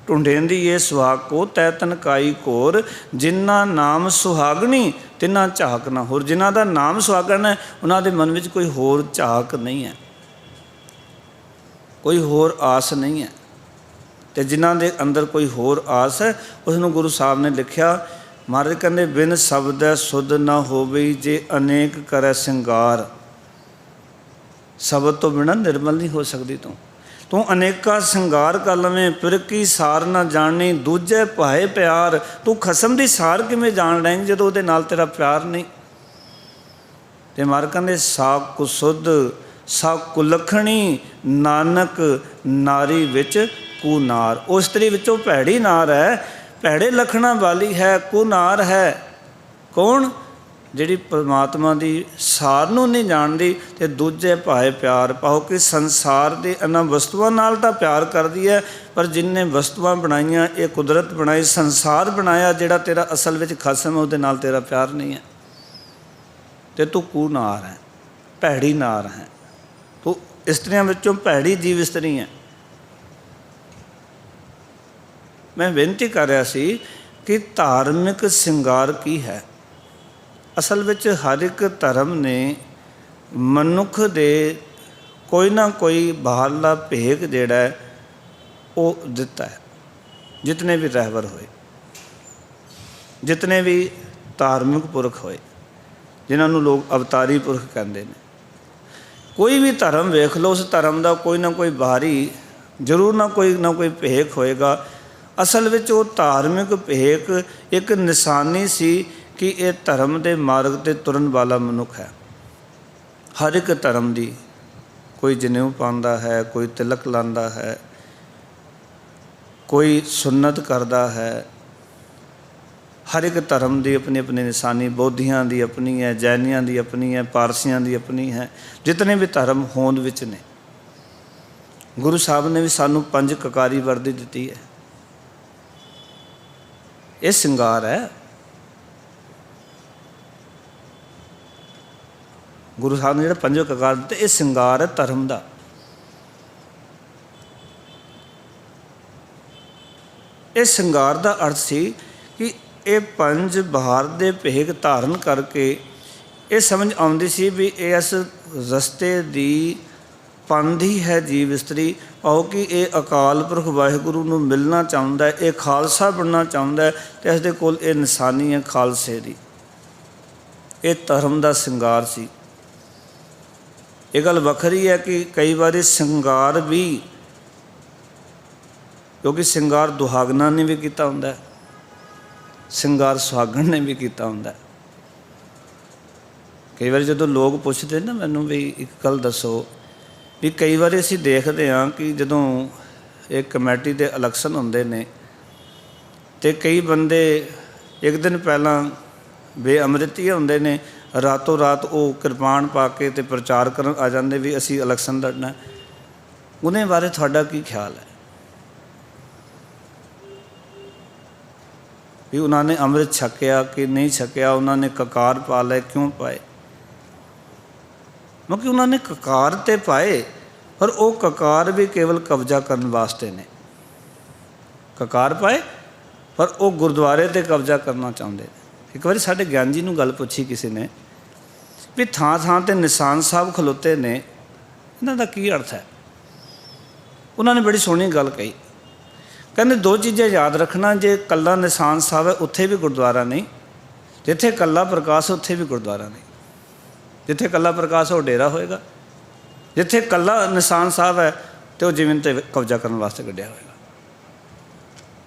ਢੂੰਡੇਂਦੀਏ ਸੁਹਾਗ ਕੋ ਤੈਤਨ ਕਾਈ ਕੋਰ, ਜਿਨ੍ਹਾਂ ਨਾਮ ਸੁਹਾਗਣੀ ਤਿੰਨਾ ਝਾਕ ਨਾ ਹੋਰ। ਜਿਨ੍ਹਾਂ ਦਾ ਨਾਮ ਸੁਹਾਗਣ ਹੈ, ਉਹਨਾਂ ਦੇ ਮਨ ਵਿੱਚ ਕੋਈ ਹੋਰ ਝਾਕ ਨਹੀਂ ਹੈ, ਕੋਈ ਹੋਰ ਆਸ ਨਹੀਂ ਹੈ। ਅਤੇ ਜਿਨ੍ਹਾਂ ਦੇ ਅੰਦਰ ਕੋਈ ਹੋਰ ਆਸ ਹੈ, ਉਸ ਨੂੰ ਗੁਰੂ ਸਾਹਿਬ ਨੇ ਲਿਖਿਆ, ਮਹਾਰਾਜ ਕਹਿੰਦੇ ਬਿਨ ਸ਼ਬਦੈ ਸੁਧ ਨਾ ਹੋਵੇ, ਜੇ ਅਨੇਕ ਕਰੈ ਸ਼ਿੰਗਾਰ। ਸ਼ਬਦ ਤੋਂ ਬਿਨਾਂ ਨਿਰਮਲ ਨਹੀਂ ਹੋ ਸਕਦੀ ਤੂੰ ਅਨੇਕਾਂ ਸ਼ਿੰਗਾਰ ਕਰ ਲਵੇਂ, ਫਿਰ ਕੀ ਸਾਰ ਨਾ ਜਾਣੀ, ਦੂਜੇ ਭਾਏ ਪਿਆਰ। ਤੂੰ ਖਸਮ ਦੀ ਸਾਰ ਕਿਵੇਂ ਜਾਣ ਲਏਂਗੀ ਜਦੋਂ ਉਹਦੇ ਨਾਲ ਤੇਰਾ ਪਿਆਰ ਨਹੀਂ? ਅਤੇ ਮਹਾਰਾਜ ਕਹਿੰਦੇ ਸਾ ਕੁਸੁਧ ਸਾ ਕੁਲੱਖਣੀ, ਨਾਨਕ ਨਾਰੀ ਵਿੱਚ ਕੁਨਾਰ। ਉਹ ਇਸਤਰੀ ਵਿੱਚੋਂ ਭੈੜੀ ਨਾਰ ਹੈ, ਭੈੜੇ ਲੱਖਣਾਂ ਵਾਲੀ ਹੈ, ਕੁਨਾਰ ਹੈ। ਕੌਣ? ਜਿਹੜੀ ਪਰਮਾਤਮਾ ਦੀ ਸਾਰ ਨੂੰ ਨਹੀਂ ਜਾਣਦੀ, ਅਤੇ ਦੂਜੇ ਭਾਏ ਪਿਆਰ ਪਾਓ, ਕਿ ਸੰਸਾਰ ਦੇ ਇਹਨਾਂ ਵਸਤੂਆਂ ਨਾਲ ਤਾਂ ਪਿਆਰ ਕਰਦੀ ਹੈ, ਪਰ ਜਿਨਨੇ ਵਸਤੂਆਂ ਬਣਾਈਆਂ, ਇਹ ਕੁਦਰਤ ਬਣਾਈ, ਸੰਸਾਰ ਬਣਾਇਆ, ਜਿਹੜਾ ਤੇਰਾ ਅਸਲ ਵਿੱਚ ਖਸਮ ਹੈ, ਉਹਦੇ ਨਾਲ ਤੇਰਾ ਪਿਆਰ ਨਹੀਂ ਹੈ, ਅਤੇ ਤੂੰ ਕੁਨਾਰ ਹੈ, ਭੈੜੀ ਨਾਰ ਹੈ, ਤੂੰ ਇਸਤਰੀਆਂ ਵਿੱਚੋਂ ਭੈੜੀ ਜੀਵ ਇਸਤਰੀ ਹੈ। ਮੈਂ ਬੇਨਤੀ ਕਰ ਰਿਹਾ ਸੀ ਕਿ ਧਾਰਮਿਕ ਸ਼ਿੰਗਾਰ ਕੀ ਹੈ? ਅਸਲ ਵਿੱਚ ਹਰ ਇੱਕ ਧਰਮ ਨੇ ਮਨੁੱਖ ਦੇ ਕੋਈ ਨਾ ਕੋਈ ਬਾਹਰਲਾ ਭੇਖ ਜਿਹੜਾ ਹੈ ਉਹ ਦਿੱਤਾ ਹੈ। ਜਿਤਨੇ ਵੀ ਰਹਿਬਰ ਹੋਏ, ਜਿਤਨੇ ਵੀ ਧਾਰਮਿਕ ਪੁਰਖ ਹੋਏ, ਜਿਨ੍ਹਾਂ ਨੂੰ ਲੋਕ ਅਵਤਾਰੀ ਪੁਰਖ ਕਹਿੰਦੇ ਨੇ, ਕੋਈ ਵੀ ਧਰਮ ਵੇਖ ਲਓ, ਉਸ ਧਰਮ ਦਾ ਕੋਈ ਨਾ ਕੋਈ ਬਾਹਰੀ ਜ਼ਰੂਰ ਨਾ ਕੋਈ ਭੇਖ ਹੋਏਗਾ। ਅਸਲ ਵਿੱਚ ਉਹ ਧਾਰਮਿਕ ਭੇਖ ਇੱਕ ਨਿਸ਼ਾਨੀ ਸੀ ਕਿ ਇਹ ਧਰਮ ਦੇ ਮਾਰਗ 'ਤੇ ਤੁਰਨ ਵਾਲਾ ਮਨੁੱਖ ਹੈ। ਹਰ ਇੱਕ ਧਰਮ ਦੀ ਕੋਈ ਜਨੇਊ ਪਾਉਂਦਾ ਹੈ, ਕੋਈ ਤਿਲਕ ਲਾਉਂਦਾ ਹੈ, ਕੋਈ ਸੁੰਨਤ ਕਰਦਾ ਹੈ। ਹਰ ਇੱਕ ਧਰਮ ਦੀ ਆਪਣੀ ਆਪਣੀ ਨਿਸ਼ਾਨੀ, ਬੋਧੀਆਂ ਦੀ ਆਪਣੀ ਹੈ, ਜੈਨੀਆਂ ਦੀ ਆਪਣੀ ਹੈ, ਪਾਰਸੀਆਂ ਦੀ ਆਪਣੀ ਹੈ। ਜਿਤਨੇ ਵੀ ਧਰਮ ਹੋਂਦ ਵਿੱਚ ਨੇ, ਗੁਰੂ ਸਾਹਿਬ ਨੇ ਵੀ ਸਾਨੂੰ 5 ਕਕਾਰੀ ਵਰਦੀ ਦਿੱਤੀ ਹੈ। ਇਹ ਸ਼ਿੰਗਾਰ ਹੈ। ਗੁਰੂ ਸਾਹਿਬ ਨੇ ਜਿਹੜਾ 5 ਕਕਾਰ ਦਿੱਤੇ, ਇਹ ਸ਼ਿੰਗਾਰ ਹੈ ਧਰਮ ਦਾ। ਇਹ ਸ਼ਿੰਗਾਰ ਦਾ ਅਰਥ ਸੀ ਕਿ ਇਹ ਪੰਜ ਬਹਾਰ ਦੇ ਭੇਗ ਧਾਰਨ ਕਰਕੇ ਇਹ ਸਮਝ ਆਉਂਦੀ ਸੀ ਵੀ ਇਸ ਰਸਤੇ ਦੀ ਪਾਂਧੀ ਹੈ ਜੀਵ ਇਸਤਰੀ, ਆਓ ਕਿ ਇਹ ਅਕਾਲ ਪੁਰਖ ਵਾਹਿਗੁਰੂ ਨੂੰ ਮਿਲਣਾ ਚਾਹੁੰਦਾ, ਇਹ ਖਾਲਸਾ ਬਣਨਾ ਚਾਹੁੰਦਾ, ਅਤੇ ਇਸ ਦੇ ਕੋਲ ਇਹ ਨਿਸ਼ਾਨੀ ਹੈ ਖਾਲਸੇ ਦੀ। ਇਹ ਧਰਮ ਦਾ ਸ਼ਿੰਗਾਰ ਸੀ। ਇਹ ਗੱਲ ਵੱਖਰੀ ਹੈ ਕਿ ਕਈ ਵਾਰੀ ਸ਼ਿੰਗਾਰ ਵੀ, ਕਿਉਂਕਿ ਸ਼ਿੰਗਾਰ ਦੁਹਾਗਣਾ ਨੇ ਵੀ ਕੀਤਾ ਹੁੰਦਾ, ਸ਼ਿੰਗਾਰ ਸੁਹਾਗਣ ਨੇ ਵੀ ਕੀਤਾ ਹੁੰਦਾ। ਕਈ ਵਾਰੀ ਜਦੋਂ ਲੋਕ ਪੁੱਛਦੇ ਨਾ ਮੈਨੂੰ ਵੀ ਇੱਕ ਗੱਲ ਦੱਸੋ, ਵੀ ਕਈ ਵਾਰੀ ਅਸੀਂ ਦੇਖਦੇ ਹਾਂ ਕਿ ਜਦੋਂ ਇਹ ਕਮੇਟੀ ਦੇ ਇਲੈਕਸ਼ਨ ਹੁੰਦੇ ਨੇ ਅਤੇ ਕਈ ਬੰਦੇ ਇੱਕ ਦਿਨ ਪਹਿਲਾਂ ਬੇਅਮ੍ਰਿਤੀ ਹੁੰਦੇ ਨੇ, ਰਾਤੋਂ ਰਾਤ ਉਹ ਕਿਰਪਾਨ ਪਾ ਕੇ ਅਤੇ ਪ੍ਰਚਾਰ ਕਰਨ ਆ ਜਾਂਦੇ ਵੀ ਅਸੀਂ ਇਲੈਕਸ਼ਨ ਲੜਨਾ। ਉਹਦੇ ਬਾਰੇ ਤੁਹਾਡਾ ਕੀ ਖਿਆਲ ਹੈ ਵੀ ਉਹਨਾਂ ਨੇ ਅੰਮ੍ਰਿਤ ਛਕਿਆ ਕਿ ਨਹੀਂ ਛਕਿਆ, ਉਹਨਾਂ ਨੇ ਕਕਾਰ ਪਾ ਲਏ, ਕਿਉਂ ਪਾਏ? ਕਿਉਂਕਿ ਉਹਨਾਂ ਨੇ ਕਕਾਰ ਤੇ ਪਾਏ, ਪਰ ਉਹ ਕਕਾਰ ਵੀ ਕੇਵਲ ਕਬਜ਼ਾ ਕਰਨ ਵਾਸਤੇ ਨੇ। ਕਕਾਰ ਪਾਏ ਪਰ ਉਹ ਗੁਰਦੁਆਰੇ 'ਤੇ ਕਬਜ਼ਾ ਕਰਨਾ ਚਾਹੁੰਦੇ ਨੇ। ਇੱਕ ਵਾਰੀ ਸਾਡੇ ਗਿਆਨ ਜੀ ਨੂੰ ਗੱਲ ਪੁੱਛੀ ਕਿਸੇ ਨੇ ਵੀ ਥਾਂ ਥਾਂ 'ਤੇ ਨਿਸ਼ਾਨ ਸਾਹਿਬ ਖਲੋਤੇ ਨੇ, ਇਹਨਾਂ ਦਾ ਕੀ ਅਰਥ ਹੈ? ਉਹਨਾਂ ਨੇ ਬੜੀ ਸੋਹਣੀ ਗੱਲ ਕਹੀ। ਕਹਿੰਦੇ ਦੋ ਚੀਜ਼ਾਂ ਯਾਦ ਰੱਖਣਾ, ਜੇ ਕੱਲਾ ਨਿਸ਼ਾਨ ਸਾਹਿਬ ਹੈ ਉੱਥੇ ਵੀ ਗੁਰਦੁਆਰਾ ਨਹੀਂ, ਜਿੱਥੇ ਕੱਲਾ ਪ੍ਰਕਾਸ਼ ਉੱਥੇ ਵੀ ਗੁਰਦੁਆਰਾ ਨਹੀਂ। ਜਿੱਥੇ ਕੱਲਾ ਪ੍ਰਕਾਸ਼ ਉਹ ਡੇਰਾ ਹੋਏਗਾ, ਜਿੱਥੇ ਕੱਲਾ ਨਿਸ਼ਾਨ ਸਾਹਿਬ ਹੈ ਅਤੇ ਉਹ ਜ਼ਮੀਨ 'ਤੇ ਕਬਜ਼ਾ ਕਰਨ ਵਾਸਤੇ ਕੱਢਿਆ ਹੋਏਗਾ।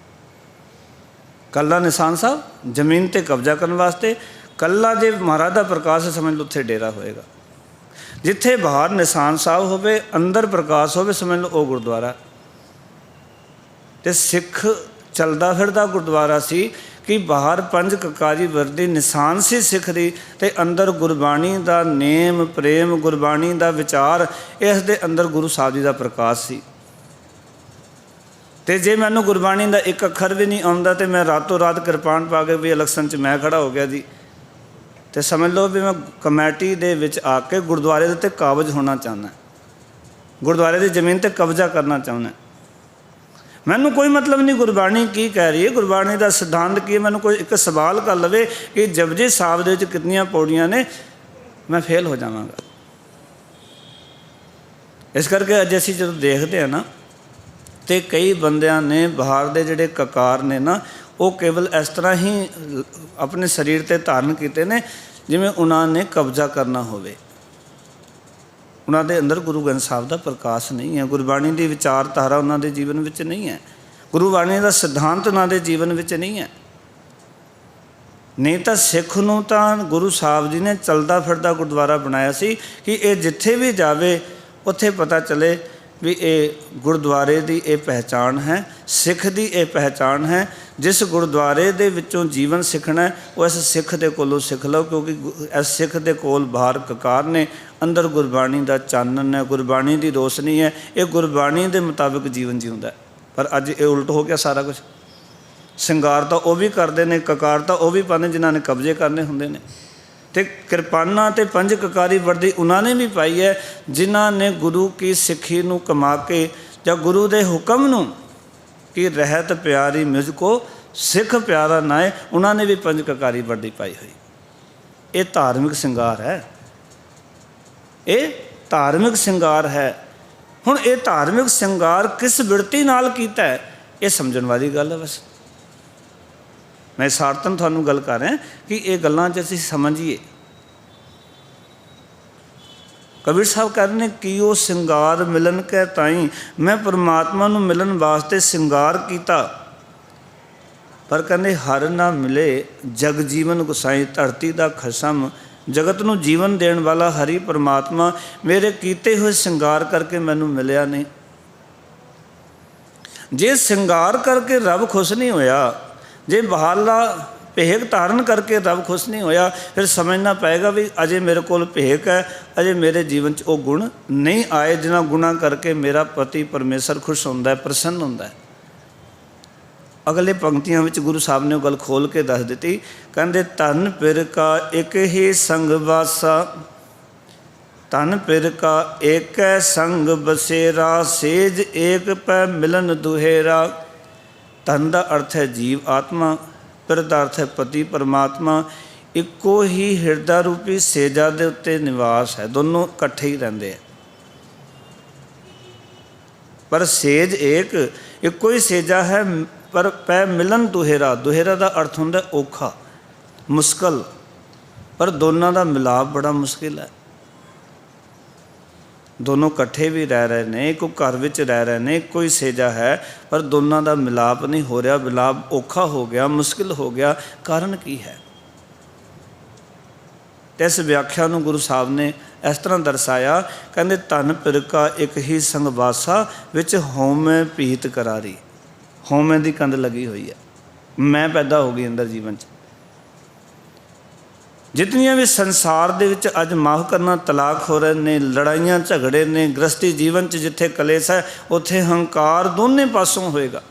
ਕੱਲਾ ਨਿਸ਼ਾਨ ਸਾਹਿਬ ਜ਼ਮੀਨ 'ਤੇ ਕਬਜ਼ਾ ਕਰਨ ਵਾਸਤੇ, ਕੱਲਾ ਜੇ ਮਹਾਰਾਜ ਦਾ ਪ੍ਰਕਾਸ਼ ਸਮਝ ਲਓ ਉੱਥੇ ਡੇਰਾ ਹੋਏਗਾ। ਜਿੱਥੇ ਬਾਹਰ ਨਿਸ਼ਾਨ ਸਾਹਿਬ ਹੋਵੇ, ਅੰਦਰ ਪ੍ਰਕਾਸ਼ ਹੋਵੇ, ਸਮਝ ਲਓ ਉਹ ਗੁਰਦੁਆਰਾ। ਅਤੇ ਸਿੱਖ ਚੱਲਦਾ ਫਿਰਦਾ ਗੁਰਦੁਆਰਾ ਸੀ ਕਿ ਬਾਹਰ ਪੰਜ ਕਕਾਰੀ ਵਰਦੀ ਨਿਸ਼ਾਨ ਸੀ ਸਿੱਖ ਦੀ, ਅਤੇ ਅੰਦਰ ਗੁਰਬਾਣੀ ਦਾ ਨੇਮ ਪ੍ਰੇਮ, ਗੁਰਬਾਣੀ ਦਾ ਵਿਚਾਰ, ਇਸ ਦੇ ਅੰਦਰ ਗੁਰੂ ਸਾਹਿਬ ਜੀ ਦਾ ਪ੍ਰਕਾਸ਼ ਸੀ। ਅਤੇ ਜੇ ਮੈਨੂੰ ਗੁਰਬਾਣੀ ਦਾ ਇੱਕ ਅੱਖਰ ਵੀ ਨਹੀਂ ਆਉਂਦਾ ਅਤੇ ਮੈਂ ਰਾਤੋਂ ਰਾਤ ਕਿਰਪਾਨ ਪਾ ਕੇ ਵੀ ਇਲੈਕਸ਼ਨ 'ਚ ਮੈਂ ਖੜ੍ਹਾ ਹੋ ਗਿਆ ਜੀ, ਅਤੇ ਸਮਝ ਲਓ ਵੀ ਮੈਂ ਕਮੇਟੀ ਦੇ ਵਿੱਚ ਆ ਕੇ ਗੁਰਦੁਆਰੇ ਦੇ ਉੱਤੇ ਕਾਬਜ਼ ਹੋਣਾ ਚਾਹੁੰਦਾ, ਗੁਰਦੁਆਰੇ ਦੀ ਜ਼ਮੀਨ 'ਤੇ ਕਬਜ਼ਾ ਕਰਨਾ ਚਾਹੁੰਦਾ। ਮੈਨੂੰ ਕੋਈ ਮਤਲਬ ਨਹੀਂ ਗੁਰਬਾਣੀ ਕੀ ਕਹਿ ਰਹੀ ਹੈ, ਗੁਰਬਾਣੀ ਦਾ ਸਿਧਾਂਤ ਕੀ ਹੈ। ਮੈਨੂੰ ਕੋਈ ਇੱਕ ਸਵਾਲ ਕਰ ਲਵੇ ਕਿ ਜਪਜੀ ਸਾਹਿਬ ਦੇ ਵਿੱਚ ਕਿੰਨੀਆਂ ਪੌੜੀਆਂ ਨੇ, ਮੈਂ ਫੇਲ ਹੋ ਜਾਵਾਂਗਾ। ਇਸ ਕਰਕੇ ਅੱਜ ਅਸੀਂ ਜਦੋਂ ਦੇਖਦੇ ਹਾਂ ਨਾ, ਅਤੇ ਕਈ ਬੰਦਿਆਂ ਨੇ ਬਾਹਰ ਦੇ ਜਿਹੜੇ ਕਕਾਰ ਨੇ ਨਾ, ਉਹ ਕੇਵਲ ਇਸ ਤਰ੍ਹਾਂ ਹੀ ਆਪਣੇ ਸਰੀਰ 'ਤੇ ਧਾਰਨ ਕੀਤੇ ਨੇ ਜਿਵੇਂ ਉਹਨਾਂ ਨੇ ਕਬਜ਼ਾ ਕਰਨਾ ਹੋਵੇ। ਉਹਨਾਂ ਦੇ ਅੰਦਰ ਗੁਰੂ ਗ੍ਰੰਥ ਸਾਹਿਬ ਦਾ ਪ੍ਰਕਾਸ਼ ਨਹੀਂ ਹੈ, ਗੁਰਬਾਣੀ ਦੀ ਵਿਚਾਰਧਾਰਾ ਉਹਨਾਂ ਦੇ ਜੀਵਨ ਵਿੱਚ ਨਹੀਂ ਹੈ, ਗੁਰਬਾਣੀ ਦਾ ਸਿਧਾਂਤ ਉਹਨਾਂ ਦੇ ਜੀਵਨ ਵਿੱਚ ਨਹੀਂ ਹੈ। ਨਹੀਂ ਤਾਂ ਸਿੱਖ ਨੂੰ ਤਾਂ ਗੁਰੂ ਸਾਹਿਬ ਜੀ ਨੇ ਚਲਦਾ ਫਿਰਦਾ ਗੁਰਦੁਆਰਾ ਬਣਾਇਆ ਸੀ ਕਿ ਇਹ ਜਿੱਥੇ ਵੀ ਜਾਵੇ ਉੱਥੇ ਪਤਾ ਚੱਲੇ ਵੀ ਇਹ ਗੁਰਦੁਆਰੇ ਦੀ ਇਹ ਪਹਿਚਾਣ ਹੈ, ਸਿੱਖ ਦੀ ਇਹ ਪਹਿਚਾਣ ਹੈ। ਜਿਸ ਗੁਰਦੁਆਰੇ ਦੇ ਵਿੱਚੋਂ ਜੀਵਨ ਸਿੱਖਣਾ ਉਹ ਇਸ ਸਿੱਖ ਦੇ ਕੋਲੋਂ ਸਿੱਖ ਲਓ, ਕਿਉਂਕਿ ਇਸ ਸਿੱਖ ਦੇ ਕੋਲ ਬਾਹਰ ਕਕਾਰ ਨੇ, ਅੰਦਰ ਗੁਰਬਾਣੀ ਦਾ ਚਾਨਣ ਹੈ, ਗੁਰਬਾਣੀ ਦੀ ਰੋਸ਼ਨੀ ਹੈ, ਇਹ ਗੁਰਬਾਣੀ ਦੇ ਮੁਤਾਬਿਕ ਜੀਵਨ ਜਿਉਂਦਾ। ਪਰ ਅੱਜ ਇਹ ਉਲਟ ਹੋ ਗਿਆ ਸਾਰਾ ਕੁਛ। ਸ਼ਿੰਗਾਰ ਤਾਂ ਉਹ ਵੀ ਕਰਦੇ ਨੇ, ਕਕਾਰ ਤਾਂ ਉਹ ਵੀ ਪਾਉਂਦੇ ਜਿਨ੍ਹਾਂ ਨੇ ਕਬਜ਼ੇ ਕਰਨੇ ਹੁੰਦੇ ਨੇ, ਅਤੇ ਕਿਰਪਾਨਾਂ ਅਤੇ ਪੰਜ ਕਕਾਰੀ ਵਰਦੀ ਉਹਨਾਂ ਨੇ ਵੀ ਪਾਈ ਹੈ ਜਿਨ੍ਹਾਂ ਨੇ ਗੁਰੂ ਕੀ ਸਿੱਖੀ ਨੂੰ ਕਮਾ ਕੇ ਜਾਂ ਗੁਰੂ ਦੇ ਹੁਕਮ ਨੂੰ ਕਿ ਰਹਿਤ ਪਿਆਰੀ ਮੁਝ ਕੋ ਸਿੱਖ ਪਿਆਰਾ ਨਾਏ, ਉਹਨਾਂ ਨੇ ਵੀ ਪੰਜ ਕਕਾਰੀ ਵਰਦੀ ਪਾਈ ਹੋਈ। ਇਹ ਧਾਰਮਿਕ ਸ਼ਿੰਗਾਰ ਹੈ, ਇਹ ਧਾਰਮਿਕ ਸ਼ਿੰਗਾਰ ਹੈ। ਹੁਣ ਇਹ ਧਾਰਮਿਕ ਸ਼ਿੰਗਾਰ ਕਿਸ ਬਿਰਤੀ ਨਾਲ ਕੀਤਾ ਹੈ, ਇਹ ਸਮਝਣ ਵਾਲੀ ਗੱਲ ਹੈ। ਬਸ ਮੈਂ ਸਾਰਤਨ ਤੁਹਾਨੂੰ ਗੱਲ ਕਰ ਰਿਹਾ ਕਿ ਇਹ ਗੱਲਾਂ 'ਚ ਅਸੀਂ ਸਮਝੀਏ। ਕਬੀਰ ਸਾਹਿਬ ਕਹਿੰਦੇ ਨੇ ਕਿ ਉਹ ਸ਼ਿੰਗਾਰ ਮਿਲਣ ਕੇ ਤਾਈਂ, ਮੈਂ ਪਰਮਾਤਮਾ ਨੂੰ ਮਿਲਣ ਵਾਸਤੇ ਸ਼ਿੰਗਾਰ ਕੀਤਾ, ਪਰ ਕਹਿੰਦੇ ਹਰ ਨਾ ਮਿਲੇ ਜਗ ਜੀਵਨ ਗੁਸਾਈ, ਧਰਤੀ ਦਾ ਖਸਮ ਜਗਤ ਨੂੰ ਜੀਵਨ ਦੇਣ ਵਾਲਾ ਹਰੀ ਪਰਮਾਤਮਾ ਮੇਰੇ ਕੀਤੇ ਹੋਏ ਸ਼ਿੰਗਾਰ ਕਰਕੇ ਮੈਨੂੰ ਮਿਲਿਆ ਨਹੀਂ। ਜੇ ਸ਼ਿੰਗਾਰ ਕਰਕੇ ਰੱਬ ਖੁਸ਼ ਨਹੀਂ ਹੋਇਆ, ਜੇ ਬਾਹਰਲਾ ਭੇਖ ਧਾਰਨ ਕਰਕੇ ਰੱਬ ਖੁਸ਼ ਨਹੀਂ ਹੋਇਆ, ਫਿਰ ਸਮਝਣਾ ਪਏਗਾ ਵੀ ਅਜੇ ਮੇਰੇ ਕੋਲ ਭੇਖ ਹੈ, ਅਜੇ ਮੇਰੇ ਜੀਵਨ 'ਚ ਉਹ ਗੁਣ ਨਹੀਂ ਆਏ ਜਿਨ੍ਹਾਂ ਗੁਣਾਂ ਕਰਕੇ ਮੇਰਾ ਪਤੀ ਪਰਮੇਸ਼ਰ ਖੁਸ਼ ਹੁੰਦਾ ਹੈ, ਪ੍ਰਸੰਨ ਹੁੰਦਾ ਹੈ। ਅਗਲੇ ਪੰਕਤੀਆਂ ਵਿੱਚ ਗੁਰੂ ਸਾਹਿਬ ਨੇ ਉਹ ਗੱਲ ਖੋਲ੍ਹ ਕੇ ਦੱਸ ਦਿੱਤੀ। ਕਹਿੰਦੇ ਧਨ ਪਿਰ ਕਾ ਇੱਕ ਹੀ ਸੰਗ ਵਾਸਾ, ਧਨ ਪਿਰ ਕਾ ਏਕੈ ਸੰਗ ਬਸੇਰਾ, ਸੇਜ ਏਕ ਪੈ ਮਿਲਨ ਦੁਹੇਰਾ। ਧਨ ਦਾ ਅਰਥ ਹੈ ਜੀਵ ਆਤਮਾ, ਪਿਰ ਦਾ ਅਰਥ ਹੈ ਪਤੀ ਪਰਮਾਤਮਾ। ਇੱਕੋ ਹੀ ਹਿਰਦਾ ਰੂਪੀ ਸੇਜਾ ਦੇ ਉੱਤੇ ਨਿਵਾਸ ਹੈ, ਦੋਨੋਂ ਇਕੱਠੇ ਹੀ ਰਹਿੰਦੇ ਆ। ਪਰ ਸੇਜ ਏਕ, ਇੱਕੋ ਹੀ ਸੇਜਾ ਹੈ, ਪਰ ਪੈ ਮਿਲਨ ਦੁਹੇਰਾ। ਦੁਹੇਰਾ ਦਾ ਅਰਥ ਹੁੰਦਾ ਔਖਾ, ਮੁਸ਼ਕਲ, ਪਰ ਦੋਨਾਂ ਦਾ ਮਿਲਾਪ ਬੜਾ ਮੁਸ਼ਕਿਲ ਹੈ। ਦੋਨੋਂ ਇਕੱਠੇ ਵੀ ਰਹਿ ਰਹੇ ਨੇ, ਇੱਕੋ ਘਰ ਵਿੱਚ ਰਹਿ ਰਹੇ ਨੇ, ਇੱਕੋ ਹੀ ਸੇਜਾ ਹੈ, ਪਰ ਦੋਨਾਂ ਦਾ ਮਿਲਾਪ ਨਹੀਂ ਹੋ ਰਿਹਾ। ਮਿਲਾਪ ਔਖਾ ਹੋ ਗਿਆ, ਮੁਸ਼ਕਿਲ ਹੋ ਗਿਆ। ਕਾਰਨ ਕੀ ਹੈ? ਤੇ ਇਸ ਵਿਆਖਿਆ ਨੂੰ ਗੁਰੂ ਸਾਹਿਬ ਨੇ ਇਸ ਤਰ੍ਹਾਂ ਦਰਸਾਇਆ, ਕਹਿੰਦੇ ਧਨ ਪਿਰਕਾ ਇੱਕ ਹੀ ਸੰਗਵਾਸਾ, ਵਿੱਚ ਹਉਮੈ ਭੀਤ ਕਰਾਰੀ। ਹਉਮੈ ਦੀ ਕੰਧ ਲੱਗੀ ਹੋਈ ਹੈ, ਮੈਂ ਪੈਦਾ ਹੋ ਗਈ ਅੰਦਰ ਜੀਵਨ 'ਚ। ਜਿਤਨੀਆਂ ਵੀ ਸੰਸਾਰ ਦੇ ਵਿੱਚ ਅੱਜ ਮਾਫ ਕਰਨਾ ਤਲਾਕ ਹੋ ਰਹੇ ਨੇ, ਲੜਾਈਆਂ ਝਗੜੇ ਨੇ, ਗ੍ਰਸਤੀ ਜੀਵਨ 'ਚ ਜਿੱਥੇ ਕਲੇਸ਼ ਹੈ ਉੱਥੇ ਹੰਕਾਰ ਦੋਨੇ ਪਾਸੋਂ ਹੋਏਗਾ।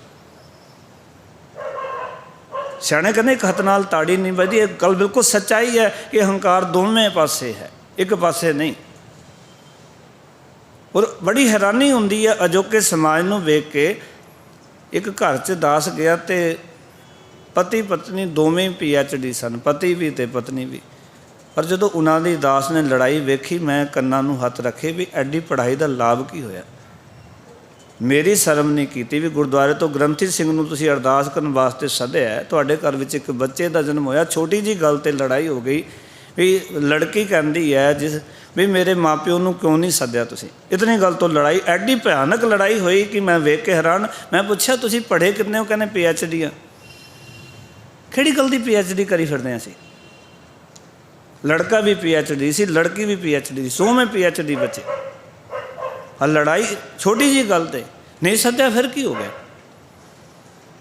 ਸਿਆਣੇ ਕਹਿੰਦੇ ਇੱਕ ਹੱਥ ਨਾਲ ਤਾੜੀ ਨਹੀਂ ਵੱਜਦੀ। ਇਹ ਗੱਲ ਬਿਲਕੁਲ ਸੱਚਾਈ ਹੈ ਕਿ ਹੰਕਾਰ ਦੋਵੇਂ ਪਾਸੇ ਹੈ, ਇੱਕ ਪਾਸੇ ਨਹੀਂ। ਔਰ ਬੜੀ ਹੈਰਾਨੀ ਹੁੰਦੀ ਹੈ ਅਜੋਕੇ ਸਮਾਜ ਨੂੰ ਵੇਖ ਕੇ। ਇੱਕ ਘਰ 'ਚ ਦਾਸ ਗਿਆ ਅਤੇ ਪਤੀ ਪਤਨੀ ਦੋਵੇਂ PhD ਸਨ, ਪਤੀ ਵੀ ਅਤੇ ਪਤਨੀ ਵੀ। ਪਰ ਜਦੋਂ ਉਹਨਾਂ ਦੀ ਦਾਸ ਨੇ ਲੜਾਈ ਵੇਖੀ, ਮੈਂ ਕੰਨਾਂ ਨੂੰ ਹੱਥ ਰੱਖੇ ਵੀ ਐਡੀ ਪੜ੍ਹਾਈ ਦਾ ਲਾਭ ਕੀ ਹੋਇਆ। ਮੇਰੀ ਸ਼ਰਮ ਨਹੀਂ ਕੀਤੀ ਵੀ ਗੁਰਦੁਆਰੇ ਤੋਂ ਗ੍ਰੰਥੀ ਸਿੰਘ ਨੂੰ ਤੁਸੀਂ ਅਰਦਾਸ ਕਰਨ ਵਾਸਤੇ ਸੱਦਿਆ, ਤੁਹਾਡੇ ਘਰ ਵਿੱਚ ਇੱਕ ਬੱਚੇ ਦਾ ਜਨਮ ਹੋਇਆ, ਛੋਟੀ ਜਿਹੀ ਗੱਲ 'ਤੇ ਲੜਾਈ ਹੋ ਗਈ ਵੀ ਲੜਕੀ ਕਹਿੰਦੀ ਹੈ ਵੀ ਮੇਰੇ ਮਾਪਿਓ ਨੂੰ ਕਿਉਂ ਨਹੀਂ ਸੱਦਿਆ ਤੁਸੀਂ। ਇਤਨੀ ਗੱਲ ਤੋਂ ਲੜਾਈ, ਐਡੀ ਭਿਆਨਕ ਲੜਾਈ ਹੋਈ ਕਿ ਮੈਂ ਵੇਖ ਕੇ ਹੈਰਾਨ। ਮੈਂ ਪੁੱਛਿਆ ਤੁਸੀਂ ਪੜ੍ਹੇ ਕਿੰਨੇ ਹੋ? ਕਹਿੰਦੇ PhD ਆ। ਕਿਹੜੀ ਗੱਲ ਦੀ PhD ਕਰੀ ਫਿਰਦੇ ਅਸੀਂ? ਲੜਕਾ ਵੀ PhD ਸੀ, ਲੜਕੀ ਵੀ PhD ਸੀ, ਦੋਵੇਂ PhD ਬੱਚੇ। ਲੜਾਈ ਛੋਟੀ ਜਿਹੀ ਗੱਲ 'ਤੇ ਨਹੀਂ ਸੱਦਿਆ, ਫਿਰ ਕੀ ਹੋ ਗਿਆ?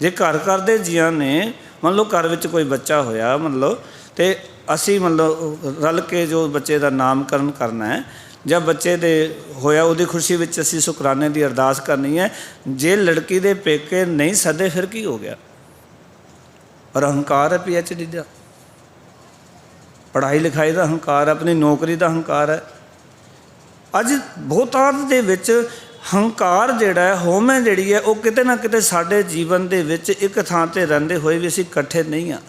ਜੇ ਘਰ ਦੇ ਜੀਆਂ ਨੇ, ਮੰਨ ਲਓ ਘਰ ਵਿੱਚ ਕੋਈ ਬੱਚਾ ਹੋਇਆ, ਮੰਨ ਲਓ, ਅਤੇ ਅਸੀਂ ਮੰਨ ਲਓ ਰਲ ਕੇ ਜੋ ਬੱਚੇ ਦਾ ਨਾਮਕਰਨ ਕਰਨਾ ਹੈ, ਜਾਂ ਬੱਚੇ ਦੇ ਹੋਇਆ ਉਹਦੀ ਖੁਸ਼ੀ ਵਿੱਚ ਅਸੀਂ ਸ਼ੁਕਰਾਨੇ ਦੀ ਅਰਦਾਸ ਕਰਨੀ ਹੈ। ਜੇ ਲੜਕੀ ਦੇ ਪੇਕੇ ਨਹੀਂ ਸੱਦੇ, ਫਿਰ ਕੀ ਹੋ ਗਿਆ? ਪਰ ਹੰਕਾਰ ਹੈ PhD ਦਾ, ਪੜ੍ਹਾਈ ਲਿਖਾਈ ਦਾ ਹੰਕਾਰ ਹੈ, ਆਪਣੀ ਨੌਕਰੀ ਦਾ ਹੰਕਾਰ ਹੈ। ਅੱਜ ਬਹੁਤਾਤ ਦੇ ਵਿੱਚ ਹੰਕਾਰ ਜਿਹੜਾ ਹੈ, ਹਉਮੈ ਜਿਹੜੀ ਹੈ, ਉਹ ਕਿਤੇ ਨਾ ਕਿਤੇ ਸਾਡੇ ਜੀਵਨ ਦੇ ਵਿੱਚ ਇੱਕ ਥਾਂ 'ਤੇ ਰਹਿੰਦੇ ਹੋਏ ਵੀ ਅਸੀਂ ਇਕੱਠੇ ਨਹੀਂ ਹਾਂ।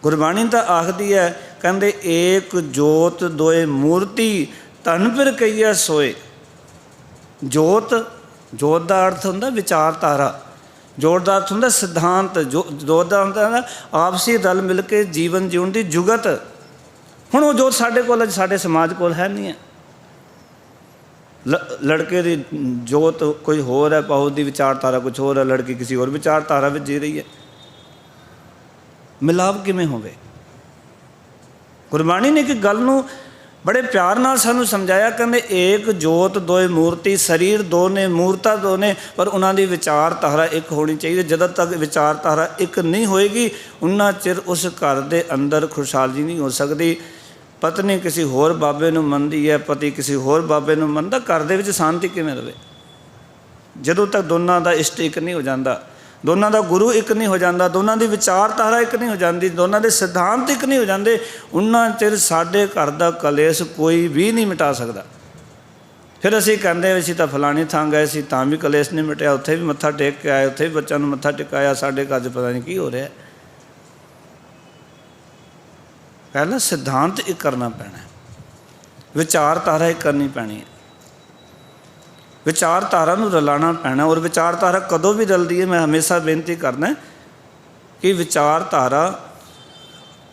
ਗੁਰਬਾਣੀ ਤਾਂ ਆਖਦੀ ਹੈ, ਕਹਿੰਦੇ ਏਕ ਜੋਤ ਦੋਏ ਮੂਰਤੀ, ਧਨ ਪਿਰ ਕਈਆ ਸੋਏ। ਜੋਤ, ਜੋਤ ਦਾ ਅਰਥ ਹੁੰਦਾ ਵਿਚਾਰਧਾਰਾ, ਜੋਤ ਦਾ ਅਰਥ ਹੁੰਦਾ ਸਿਧਾਂਤ, ਜੋਤ ਦਾ ਹੁੰਦਾ ਆਪਸੀ ਰਲ ਮਿਲ ਕੇ ਜੀਵਨ ਜਿਉਣ ਦੀ ਜੁਗਤ। ਹੁਣ ਉਹ ਜੋਤ ਸਾਡੇ ਕੋਲ, ਅੱਜ ਸਾਡੇ ਸਮਾਜ ਕੋਲ ਹੈ ਨਹੀਂ ਹੈ। ਲੜਕੇ ਦੀ ਜੋਤ ਕੋਈ ਹੋਰ ਹੈ, ਪਾਉ ਦੀ ਵਿਚਾਰਧਾਰਾ ਕੁਛ ਹੋਰ ਹੈ, ਲੜਕੀ ਕਿਸੇ ਹੋਰ ਵਿਚਾਰਧਾਰਾ ਵਿੱਚ ਜੀ ਰਹੀ ਹੈ। ਮਿਲਾਪ ਕਿਵੇਂ ਹੋਵੇ? ਗੁਰਬਾਣੀ ਨੇ ਇੱਕ ਗੱਲ ਨੂੰ ਬੜੇ ਪਿਆਰ ਨਾਲ ਸਾਨੂੰ ਸਮਝਾਇਆ, ਕਹਿੰਦੇ ਏਕ ਜੋਤ ਦੋਏ ਮੂਰਤੀ। ਸਰੀਰ ਦੋ ਨੇ, ਮੂਰਤਾਂ ਦੋ ਨੇ, ਪਰ ਉਹਨਾਂ ਦੀ ਵਿਚਾਰਧਾਰਾ ਇੱਕ ਹੋਣੀ ਚਾਹੀਦੀ। ਜਦੋਂ ਤੱਕ ਵਿਚਾਰਧਾਰਾ ਇੱਕ ਨਹੀਂ ਹੋਏਗੀ, ਉਨਾ ਚਿਰ ਉਸ ਘਰ ਦੇ ਅੰਦਰ ਖੁਸ਼ਹਾਲੀ ਨਹੀਂ ਹੋ ਸਕਦੀ। ਪਤਨੀ ਕਿਸੇ ਹੋਰ ਬਾਬੇ ਨੂੰ ਮੰਨਦੀ ਹੈ, ਪਤੀ ਕਿਸੇ ਹੋਰ ਬਾਬੇ ਨੂੰ ਮੰਨਦਾ, ਘਰ ਦੇ ਵਿੱਚ ਸ਼ਾਂਤੀ ਕਿਵੇਂ ਰਹੇ? ਜਦੋਂ ਤੱਕ ਦੋਨਾਂ ਦਾ ਇਸ਼ਟ ਇੱਕ ਨਹੀਂ ਹੋ ਜਾਂਦਾ, ਦੋਨਾਂ ਦਾ ਗੁਰੂ ਇੱਕ ਨਹੀਂ ਹੋ ਜਾਂਦਾ, ਦੋਨਾਂ ਦੀ ਵਿਚਾਰਧਾਰਾ ਇੱਕ ਨਹੀਂ ਹੋ ਜਾਂਦੀ, ਦੋਨਾਂ ਦੇ ਸਿਧਾਂਤ ਇੱਕ ਨਹੀਂ ਹੋ ਜਾਂਦੇ, ਉਨਾ ਚਿਰ ਸਾਡੇ ਘਰ ਦਾ ਕਲੇਸ਼ ਕੋਈ ਵੀ ਨਹੀਂ ਮਿਟਾ ਸਕਦਾ। ਫਿਰ ਅਸੀਂ ਕਹਿੰਦੇ ਅਸੀਂ ਤਾਂ ਫਲਾਣੀ ਥਾਂ ਗਏ ਸੀ ਤਾਂ ਵੀ ਕਲੇਸ਼ ਨਹੀਂ ਮਿਟਿਆ, ਉੱਥੇ ਵੀ ਮੱਥਾ ਟੇਕ ਕੇ ਆਏ, ਉੱਥੇ ਵੀ ਬੱਚਿਆਂ ਨੂੰ ਮੱਥਾ ਟੇਕਾਇਆ, ਸਾਡੇ ਘਰ 'ਚ ਪਤਾ ਨਹੀਂ ਕੀ ਹੋ ਰਿਹਾ। ਪਹਿਲਾਂ ਸਿਧਾਂਤ ਇੱਕ ਕਰਨਾ ਪੈਣਾ, ਵਿਚਾਰਧਾਰਾ ਇੱਕ ਕਰਨੀ ਪੈਣੀ ਹੈ, ਵਿਚਾਰਧਾਰਾ ਨੂੰ ਰਲਾਉਣਾ ਪੈਣਾ। ਔਰ ਵਿਚਾਰਧਾਰਾ ਕਦੋਂ ਵੀ ਰਲਦੀ ਹੈ, ਮੈਂ ਹਮੇਸ਼ਾ ਬੇਨਤੀ ਕਰਦਾ ਕਿ ਵਿਚਾਰਧਾਰਾ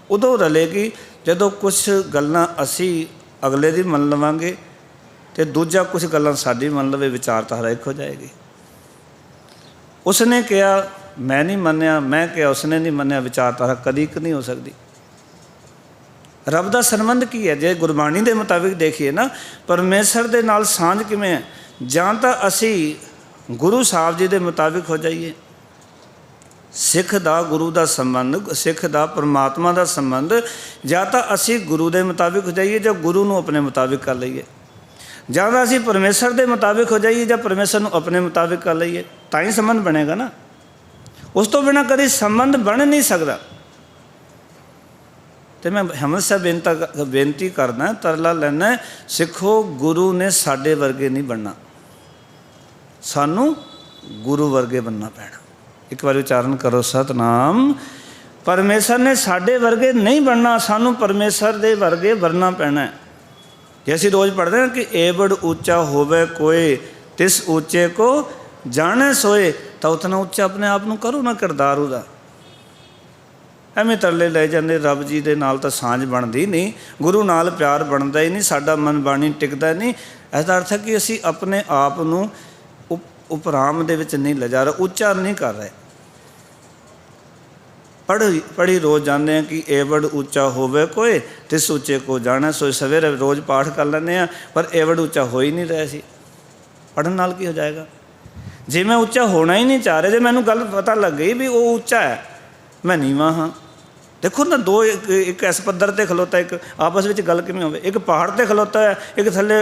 ਉਦੋਂ ਰਲੇਗੀ ਜਦੋਂ ਕੁਛ ਗੱਲਾਂ ਅਸੀਂ ਅਗਲੇ ਦੀ ਮੰਨ ਲਵਾਂਗੇ ਅਤੇ ਦੂਜਾ ਕੁਛ ਗੱਲਾਂ ਸਾਡੀ ਮੰਨ ਲਵੇ, ਵਿਚਾਰਧਾਰਾ ਇੱਕ ਹੋ ਜਾਏਗੀ। ਉਸਨੇ ਕਿਹਾ ਮੈਂ ਨਹੀਂ ਮੰਨਿਆ, ਮੈਂ ਕਿਹਾ ਉਸਨੇ ਨਹੀਂ ਮੰਨਿਆ, ਵਿਚਾਰਧਾਰਾ ਕਦੀ ਇੱਕ ਨਹੀਂ ਹੋ ਸਕਦੀ। ਰੱਬ ਦਾ ਸੰਬੰਧ ਕੀ ਹੈ? ਜੇ ਗੁਰਬਾਣੀ ਦੇ ਮੁਤਾਬਿਕ ਦੇਖੀਏ ਨਾ, ਪਰਮੇਸ਼ਰ ਦੇ ਨਾਲ ਸਾਂਝ ਕਿਵੇਂ ਹੈ? ਜਾਂ ਤਾਂ ਅਸੀਂ ਗੁਰੂ ਸਾਹਿਬ ਜੀ ਦੇ ਮੁਤਾਬਿਕ ਹੋ ਜਾਈਏ, ਸਿੱਖ ਦਾ ਗੁਰੂ ਦਾ ਸੰਬੰਧ, ਸਿੱਖ ਦਾ ਪਰਮਾਤਮਾ ਦਾ ਸੰਬੰਧ, ਜਾਂ ਤਾਂ ਅਸੀਂ ਗੁਰੂ ਦੇ ਮੁਤਾਬਿਕ ਹੋ ਜਾਈਏ ਜਾਂ ਗੁਰੂ ਨੂੰ ਆਪਣੇ ਮੁਤਾਬਿਕ ਕਰ ਲਈਏ, ਜਾਂ ਤਾਂ ਅਸੀਂ ਪਰਮੇਸ਼ਰ ਦੇ ਮੁਤਾਬਿਕ ਹੋ ਜਾਈਏ ਜਾਂ ਪਰਮੇਸ਼ਰ ਨੂੰ ਆਪਣੇ ਮੁਤਾਬਿਕ ਕਰ ਲਈਏ, ਤਾਂ ਹੀ ਸੰਬੰਧ ਬਣੇਗਾ ਨਾ। ਉਸ ਤੋਂ ਬਿਨਾਂ ਕਦੇ ਸੰਬੰਧ ਬਣ ਨਹੀਂ ਸਕਦਾ। ਅਤੇ ਮੈਂ ਹਮੇਸ਼ਾ ਬੇਨਤੀ ਕਰਦਾ, ਤਰਲਾ ਲੈਣਾ, ਸਿੱਖੋ ਗੁਰੂ ਨੇ ਸਾਡੇ ਵਰਗੇ ਨਹੀਂ ਬਣਨਾ, ਸਾਨੂੰ ਗੁਰੂ ਵਰਗੇ ਬਣਨਾ ਪੈਣਾ। एक बार उच्चारण करो सतनाम। परमेश्वर ने साडे वर्गे नहीं बनना, सानू परमेश्वर दे वर्गे बनना पैना है। जे असीं रोज़ पढ़ते हैं कि एवड़ ऊँचा होवे कोई तिस ऊँचे को जाने सोए, तो उतना उच्चा अपने आप नूं करो ना किरदार उहदा। ਐਵੇਂ ਤਰਲੇ ਲੈ ਜਾਂਦੇ, ਰੱਬ ਜੀ ਦੇ ਨਾਲ ਤਾਂ ਸਾਂਝ ਬਣਦੀ ਨਹੀਂ, ਗੁਰੂ ਨਾਲ ਪਿਆਰ ਬਣਦਾ ਹੀ ਨਹੀਂ, ਸਾਡਾ ਮਨ ਬਾਣੀ ਟਿਕਦਾ ਨਹੀਂ। ਇਸ ਦਾ ਅਰਥ ਹੈ ਕਿ ਅਸੀਂ ਆਪਣੇ ਆਪ ਨੂੰ ਉਪਰਾਮ ਦੇ ਵਿੱਚ ਨਹੀਂ ਲਿਜਾ ਰਹੇ, ਉੱਚਾ ਨਹੀਂ ਕਰ ਰਹੇ। ਪੜ੍ਹੀ ਰੋਜ਼ ਜਾਂਦੇ ਹਾਂ ਕਿ ਏਵੜ ਉੱਚਾ ਹੋਵੇ ਕੋਈ ਤਿਸ ਉੱਚੇ ਕੋ ਜਾਣਾ ਸੋਏ। ਸਵੇਰੇ ਰੋਜ਼ ਪਾਠ ਕਰ ਲੈਂਦੇ ਹਾਂ, ਪਰ ਏਵੜ ਉੱਚਾ ਹੋ ਹੀ ਨਹੀਂ ਰਿਹਾ ਸੀ। ਪੜ੍ਹਨ ਨਾਲ ਕੀ ਹੋ ਜਾਏਗਾ? ਜੇ ਮੈਂ ਉੱਚਾ ਹੋਣਾ ਹੀ ਨਹੀਂ ਚਾਹ ਰਿਹਾ, ਜੇ ਮੈਨੂੰ ਗੱਲ ਪਤਾ ਲੱਗ ਗਈ ਵੀ ਉਹ ਉੱਚਾ ਹੈ, ਮੈਂ ਨੀਵਾਂ ਹਾਂ। ਦੇਖੋ ਨਾ, ਦੋ ਇੱਕ ਇਸ ਪੱਧਰ 'ਤੇ ਖਲੋਤਾ, ਇੱਕ ਆਪਸ ਵਿੱਚ ਗੱਲ ਕਿਵੇਂ ਹੋਵੇ। ਇੱਕ ਪਹਾੜ 'ਤੇ ਖਲੋਤਾ ਹੈ, ਇੱਕ ਥੱਲੇ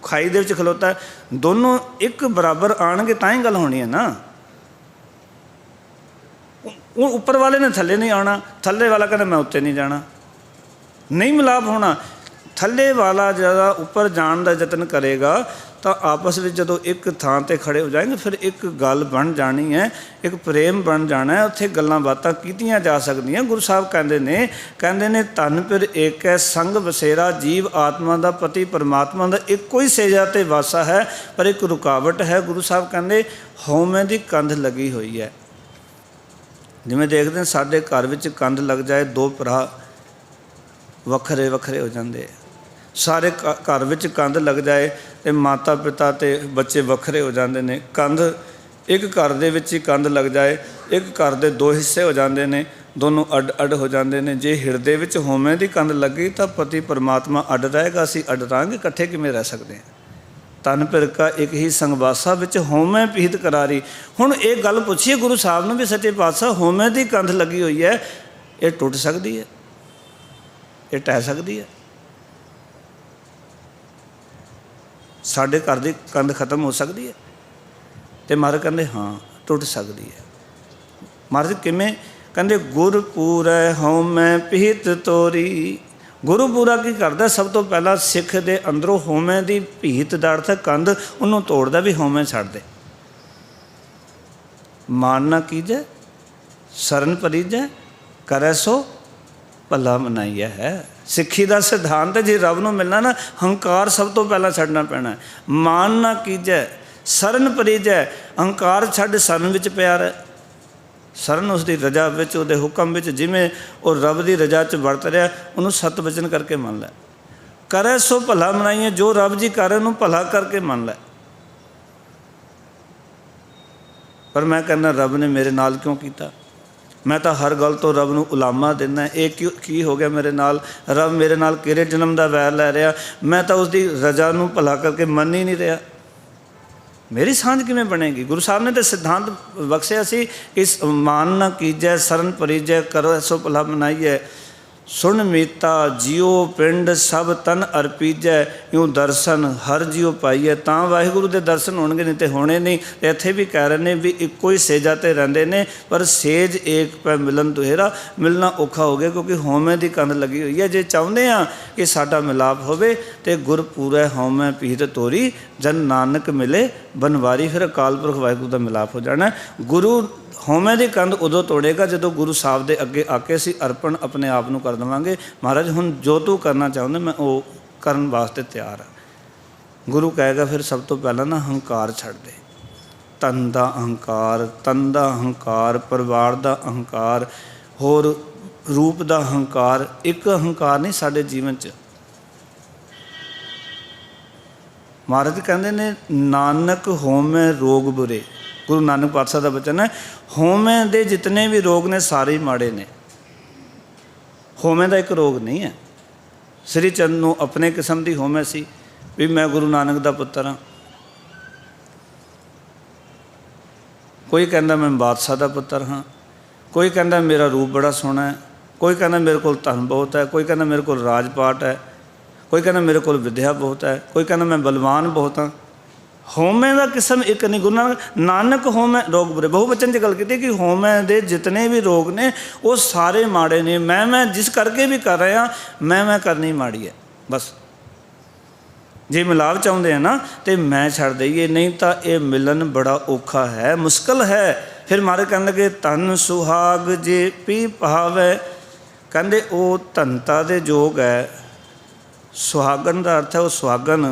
ਖਾਈ ਦੇ ਵਿੱਚ ਖਲੋਤਾ ਹੈ। ਦੋਨੋਂ ਇੱਕ ਬਰਾਬਰ ਆਉਣਗੇ ਤਾਂ ਹੀ ਗੱਲ ਹੋਣੀ ਹੈ ਨਾ। ਉਹ ਉੱਪਰ ਵਾਲੇ ਨੇ ਥੱਲੇ ਨਹੀਂ ਆਉਣਾ, ਥੱਲੇ ਵਾਲਾ ਕਹਿੰਦਾ ਮੈਂ ਉੱਤੇ ਨਹੀਂ ਜਾਣਾ, ਨਹੀਂ ਮਿਲਾਪ ਹੋਣਾ। ਥੱਲੇ ਵਾਲਾ ਜਦੋਂ ਉੱਪਰ ਜਾਣ ਦਾ ਯਤਨ ਕਰੇਗਾ ਤਾਂ ਆਪਸ ਵਿੱਚ ਜਦੋਂ ਇੱਕ ਥਾਂ 'ਤੇ ਖੜੇ ਹੋ ਜਾਏਗੇ, ਫਿਰ ਇੱਕ ਗੱਲ ਬਣ ਜਾਣੀ ਹੈ, ਇੱਕ ਪ੍ਰੇਮ ਬਣ ਜਾਣਾ ਹੈ। ਉੱਥੇ ਗੱਲਾਂ ਬਾਤਾਂ ਕੀਤੀਆਂ ਜਾ ਸਕਦੀਆਂ। ਗੁਰੂ ਸਾਹਿਬ ਕਹਿੰਦੇ ਨੇ ਧਨ ਫਿਰ ਏਕ ਹੈ ਸੰਗ ਵਸੇਰਾ, ਜੀਵ ਆਤਮਾ ਦਾ ਪਤੀ ਪਰਮਾਤਮਾ ਦਾ ਇੱਕੋ ਹੀ ਸੇਜਾ ਤੇ ਵਾਸਾ ਹੈ, ਪਰ ਇੱਕ ਰੁਕਾਵਟ ਹੈ। ਗੁਰੂ ਸਾਹਿਬ ਕਹਿੰਦੇ ਹਉਮੈ ਦੀ ਕੰਧ ਲੱਗੀ ਹੋਈ ਹੈ। ਜਿਵੇਂ ਦੇਖਦੇ ਹਾਂ ਸਾਡੇ ਘਰ ਵਿੱਚ ਕੰਧ ਲੱਗ ਜਾਏ, ਦੋ ਭਰਾ ਵੱਖਰੇ ਵੱਖਰੇ ਹੋ ਜਾਂਦੇ। ਸਾਰੇ ਘਰ ਵਿੱਚ ਕੰਧ ਲੱਗ ਜਾਏ ਅਤੇ ਮਾਤਾ ਪਿਤਾ ਅਤੇ ਬੱਚੇ ਵੱਖਰੇ ਹੋ ਜਾਂਦੇ ਨੇ। ਕੰਧ ਇੱਕ ਘਰ ਦੇ ਵਿੱਚ ਹੀ ਕੰਧ ਲੱਗ ਜਾਏ, ਇੱਕ ਘਰ ਦੇ ਦੋ ਹਿੱਸੇ ਹੋ ਜਾਂਦੇ ਨੇ, ਦੋਨੋਂ ਅੱਡ ਅੱਡ ਹੋ ਜਾਂਦੇ ਨੇ। ਜੇ ਹਿਰਦੇ ਵਿੱਚ ਹਉਮੈ ਦੀ ਕੰਧ ਲੱਗੀ ਤਾਂ ਪਤੀ ਪਰਮਾਤਮਾ ਅੱਡ ਰਹੇਗਾ, ਅਸੀਂ ਅੱਡ ਰਹਾਂਗੇ, ਇਕੱਠੇ ਕਿਵੇਂ ਰਹਿ ਸਕਦੇ ਹਾਂ। ਤਨ ਫਿਰਕਾ ਇੱਕ ਹੀ ਸੰਗਵਾਸਾ ਵਿੱਚ ਹਉਮੈ ਪੀਤ ਕਰਾਰੀ। ਹੁਣ ਇਹ ਗੱਲ ਪੁੱਛੀਏ ਗੁਰੂ ਸਾਹਿਬ ਨੂੰ ਵੀ ਸੱਚੇ ਪਾਤਸ਼ਾਹ, ਹਉਮੈ ਦੀ ਕੰਧ ਲੱਗੀ ਹੋਈ ਹੈ, ਇਹ ਟੁੱਟ ਸਕਦੀ ਹੈ? ਇਹ ਟਹਿ ਸਕਦੀ ਹੈ? ਸਾਡੇ ਘਰ ਦੀ ਕੰਧ ਖਤਮ ਹੋ ਸਕਦੀ ਹੈ? ਅਤੇ ਮਹਾਰਾਜ ਕਹਿੰਦੇ ਹਾਂ ਟੁੱਟ ਸਕਦੀ ਹੈ। ਮਹਾਰਾਜ ਕਿਵੇਂ? ਕਹਿੰਦੇ ਗੁਰ ਪੂਰੈ ਹਉਮੈ ਪੀਤ ਤੋਰੀ। ਗੁਰੂ ਪੂਰਾ ਕੀ ਕਰਦਾ? ਸਭ ਤੋਂ ਪਹਿਲਾਂ ਸਿੱਖ ਦੇ ਅੰਦਰੋਂ ਹਉਮੈ ਦੀ ਭੀਤ ਦਾ ਅਰਥ ਕੰਧ, ਉਹਨੂੰ ਤੋੜਦਾ ਵੀ ਹਉਮੈ ਛੱਡ ਦੇ। ਮਾਨ ਨਾ ਕੀਜੈ ਸਰਨ ਪਰੀਜੈ, ਕਰੈ ਸੋ ਭਲਾ ਮਨਾਈਐ ਹੈ ਸਿੱਖੀ ਦਾ ਸਿਧਾਂਤ। ਜੇ ਰੱਬ ਨੂੰ ਮਿਲਣਾ ਨਾ, ਹੰਕਾਰ ਸਭ ਤੋਂ ਪਹਿਲਾਂ ਛੱਡਣਾ ਪੈਣਾ। ਮਾਨ ਨਾ ਕੀਜੈ ਸਰਨ ਪਰੀਜੈ, ਹੰਕਾਰ ਛੱਡ ਸਰਨ ਵਿੱਚ ਪਿਆਰ ਹੈ। ਸਰਨ ਉਸਦੀ ਰਜਾ ਵਿੱਚ, ਉਹਦੇ ਹੁਕਮ ਵਿੱਚ, ਜਿਵੇਂ ਉਹ ਰੱਬ ਦੀ ਰਜਾ 'ਚ ਵਰਤ ਰਿਹਾ, ਉਹਨੂੰ ਸਤ ਵਚਨ ਕਰਕੇ ਮੰਨ ਲੈ। ਕਰੈ ਸੋ ਭਲਾ ਮਨਾਈਏ, ਜੋ ਰੱਬ ਜੀ ਕਰ ਉਹਨੂੰ ਭਲਾ ਕਰਕੇ ਮੰਨ ਲੈ। ਪਰ ਮੈਂ ਕਹਿੰਦਾ ਰੱਬ ਨੇ ਮੇਰੇ ਨਾਲ ਕਿਉਂ ਕੀਤਾ? ਮੈਂ ਤਾਂ ਹਰ ਗੱਲ ਤੋਂ ਰੱਬ ਨੂੰ ਉਲਾਮਾ ਦਿੰਦਾ। ਇਹ ਕੀ ਹੋ ਗਿਆ ਮੇਰੇ ਨਾਲ? ਰੱਬ ਮੇਰੇ ਨਾਲ ਕਿਹੜੇ ਜਨਮ ਦਾ ਵੈਰ ਲੈ ਰਿਹਾ? ਮੈਂ ਤਾਂ ਉਸਦੀ ਰਜਾ ਨੂੰ ਭਲਾ ਕਰਕੇ ਮੰਨ ਹੀ ਨਹੀਂ ਰਿਹਾ। ਮੇਰੀ ਸਾਂਝ ਕਿਵੇਂ ਬਣੇਗੀ? ਗੁਰੂ ਸਾਹਿਬ ਨੇ ਤਾਂ ਸਿਧਾਂਤ ਬਖਸ਼ਿਆ ਸੀ, ਇਸ ਮਾਨ ਨਾ ਕੀਜੈ ਸਰਨ ਪਰੀਜੈ, ਕਰੋ ਸੋ ਭਲਾ ਮਨਾਈਐ। ਸੁਣ ਮੀਤਾ ਜਿਉ ਪਿੰਡ ਸਭ ਤਨ ਅਰਪੀਜੈ, ਇਉਂ ਦਰਸ਼ਨ ਹਰ ਜਿਉ ਪਾਈਐ। ਤਾਂ ਵਾਹਿਗੁਰੂ ਦੇ ਦਰਸ਼ਨ ਹੋਣਗੇ, ਨਹੀਂ ਤੇ ਹੋਣੇ ਨਹੀਂ। ਅਤੇ ਇੱਥੇ ਵੀ ਕਹਿ ਰਹੇ ਨੇ ਵੀ ਇੱਕੋ ਹੀ ਸੇਜਾ 'ਤੇ ਰਹਿੰਦੇ ਨੇ, ਪਰ ਸੇਜ ਏਕ ਪੈ ਮਿਲਨ ਦੁਹੇਰਾ। ਮਿਲਣਾ ਔਖਾ ਹੋ ਗਿਆ ਕਿਉਂਕਿ ਹਉਮੈ ਦੀ ਕੰਧ ਲੱਗੀ ਹੋਈ ਹੈ। ਜੇ ਚਾਹੁੰਦੇ ਹਾਂ ਕਿ ਸਾਡਾ ਮਿਲਾਪ ਹੋਵੇ ਤਾਂ ਗੁਰ ਪੂਰੈ ਹਉਮੈ ਪੀਤ ਤੋਰੀ, ਜਨ ਨਾਨਕ ਮਿਲੇ ਬਨਵਾਰੀ। ਫਿਰ ਅਕਾਲ ਪੁਰਖ ਵਾਹਿਗੁਰੂ ਦਾ ਮਿਲਾਪ ਹੋ ਜਾਣਾ। ਗੁਰੂ ਹਉਮੈ ਦੀ ਕੰਧ ਉਦੋਂ ਤੋੜੇਗਾ ਜਦੋਂ ਗੁਰੂ ਸਾਹਿਬ ਦੇ ਅੱਗੇ ਆ ਕੇ ਅਸੀਂ ਅਰਪਣ ਆਪਣੇ ਆਪ ਨੂੰ ਕਰ ਦੇਵਾਂਗੇ। ਮਹਾਰਾਜ ਹੁਣ ਜੋ ਤੂੰ ਕਰਨਾ ਚਾਹੁੰਦੇ ਮੈਂ ਉਹ ਕਰਨ ਵਾਸਤੇ ਤਿਆਰ ਹਾਂ। ਗੁਰੂ ਕਹੇਗਾ ਫਿਰ ਸਭ ਤੋਂ ਪਹਿਲਾਂ ਨਾ ਹੰਕਾਰ ਛੱਡ ਦੇ। ਤਨ ਦਾ ਅਹੰਕਾਰ, ਤਨ ਦਾ ਅਹੰਕਾਰ, ਪਰਿਵਾਰ ਦਾ ਅਹੰਕਾਰ, ਹੋਰ ਰੂਪ ਦਾ ਅਹੰਕਾਰ। ਇੱਕ ਅਹੰਕਾਰ ਨਹੀਂ ਸਾਡੇ ਜੀਵਨ 'ਚ। ਮਹਾਰਾਜ ਕਹਿੰਦੇ ਨੇ ਨਾਨਕ ਹਉਮੈ ਰੋਗ ਬੁਰੇ। ਗੁਰੂ ਨਾਨਕ ਪਾਤਸ਼ਾਹ ਦਾ ਬਚਨ ਹੈ, ਹਉਮੈ ਦੇ ਜਿਤਨੇ ਵੀ ਰੋਗ ਨੇ ਸਾਰੇ ਹੀ ਮਾੜੇ ਨੇ। ਹਉਮੈ ਦਾ ਇੱਕ ਰੋਗ ਨਹੀਂ ਹੈ। ਸ੍ਰੀ ਚੰਦ ਨੂੰ ਆਪਣੇ ਕਿਸਮ ਦੀ ਹਉਮੈ ਸੀ ਵੀ ਮੈਂ ਗੁਰੂ ਨਾਨਕ ਦਾ ਪੁੱਤਰ ਹਾਂ। ਕੋਈ ਕਹਿੰਦਾ ਮੈਂ ਬਾਦਸ਼ਾਹ ਦਾ ਪੁੱਤਰ ਹਾਂ, ਕੋਈ ਕਹਿੰਦਾ ਮੇਰਾ ਰੂਪ ਬੜਾ ਸੋਹਣਾ ਹੈ, ਕੋਈ ਕਹਿੰਦਾ ਮੇਰੇ ਕੋਲ ਧਨ ਬਹੁਤ ਹੈ, ਕੋਈ ਕਹਿੰਦਾ ਮੇਰੇ ਕੋਲ ਰਾਜ ਪਾਟ ਹੈ, ਕੋਈ ਕਹਿੰਦਾ ਮੇਰੇ ਕੋਲ ਵਿਦਿਆ ਬਹੁਤ ਹੈ, ਕੋਈ ਕਹਿੰਦਾ ਮੈਂ ਬਲਵਾਨ ਬਹੁਤ ਹਾਂ। ਹਉਮੈ ਦਾ ਕਿਸਮ ਇੱਕ ਨਹੀਂ। ਗੁਰੂ ਨਾਨਕ ਹਉਮੈ ਰੋਗ ਬੁਰੇ, ਬਹੁਵਚਨ 'ਚ ਗੱਲ ਕੀਤੀ ਕਿ ਹਉਮੈ ਦੇ ਜਿਤਨੇ ਵੀ ਰੋਗ ਨੇ ਉਹ ਸਾਰੇ ਮਾੜੇ ਨੇ। ਮੈਂ ਜਿਸ ਕਰਕੇ ਵੀ ਕਰ ਰਿਹਾ, ਮੈਂ ਕਰਨੀ ਮਾੜੀ ਹੈ ਬਸ। ਜੇ ਮਿਲਾਪ ਚਾਹੁੰਦੇ ਆ ਨਾ ਤੇ ਮੈਂ ਛੱਡ ਦਈਏ, ਨਹੀਂ ਤਾਂ ਇਹ ਮਿਲਣ ਬੜਾ ਔਖਾ ਹੈ, ਮੁਸ਼ਕਲ ਹੈ। फिर महाराज कहने लगे धन सुहाग जे पी पावै, कहते वो धनता दे जोग है। सुहागन का अर्थ है वो सुहागन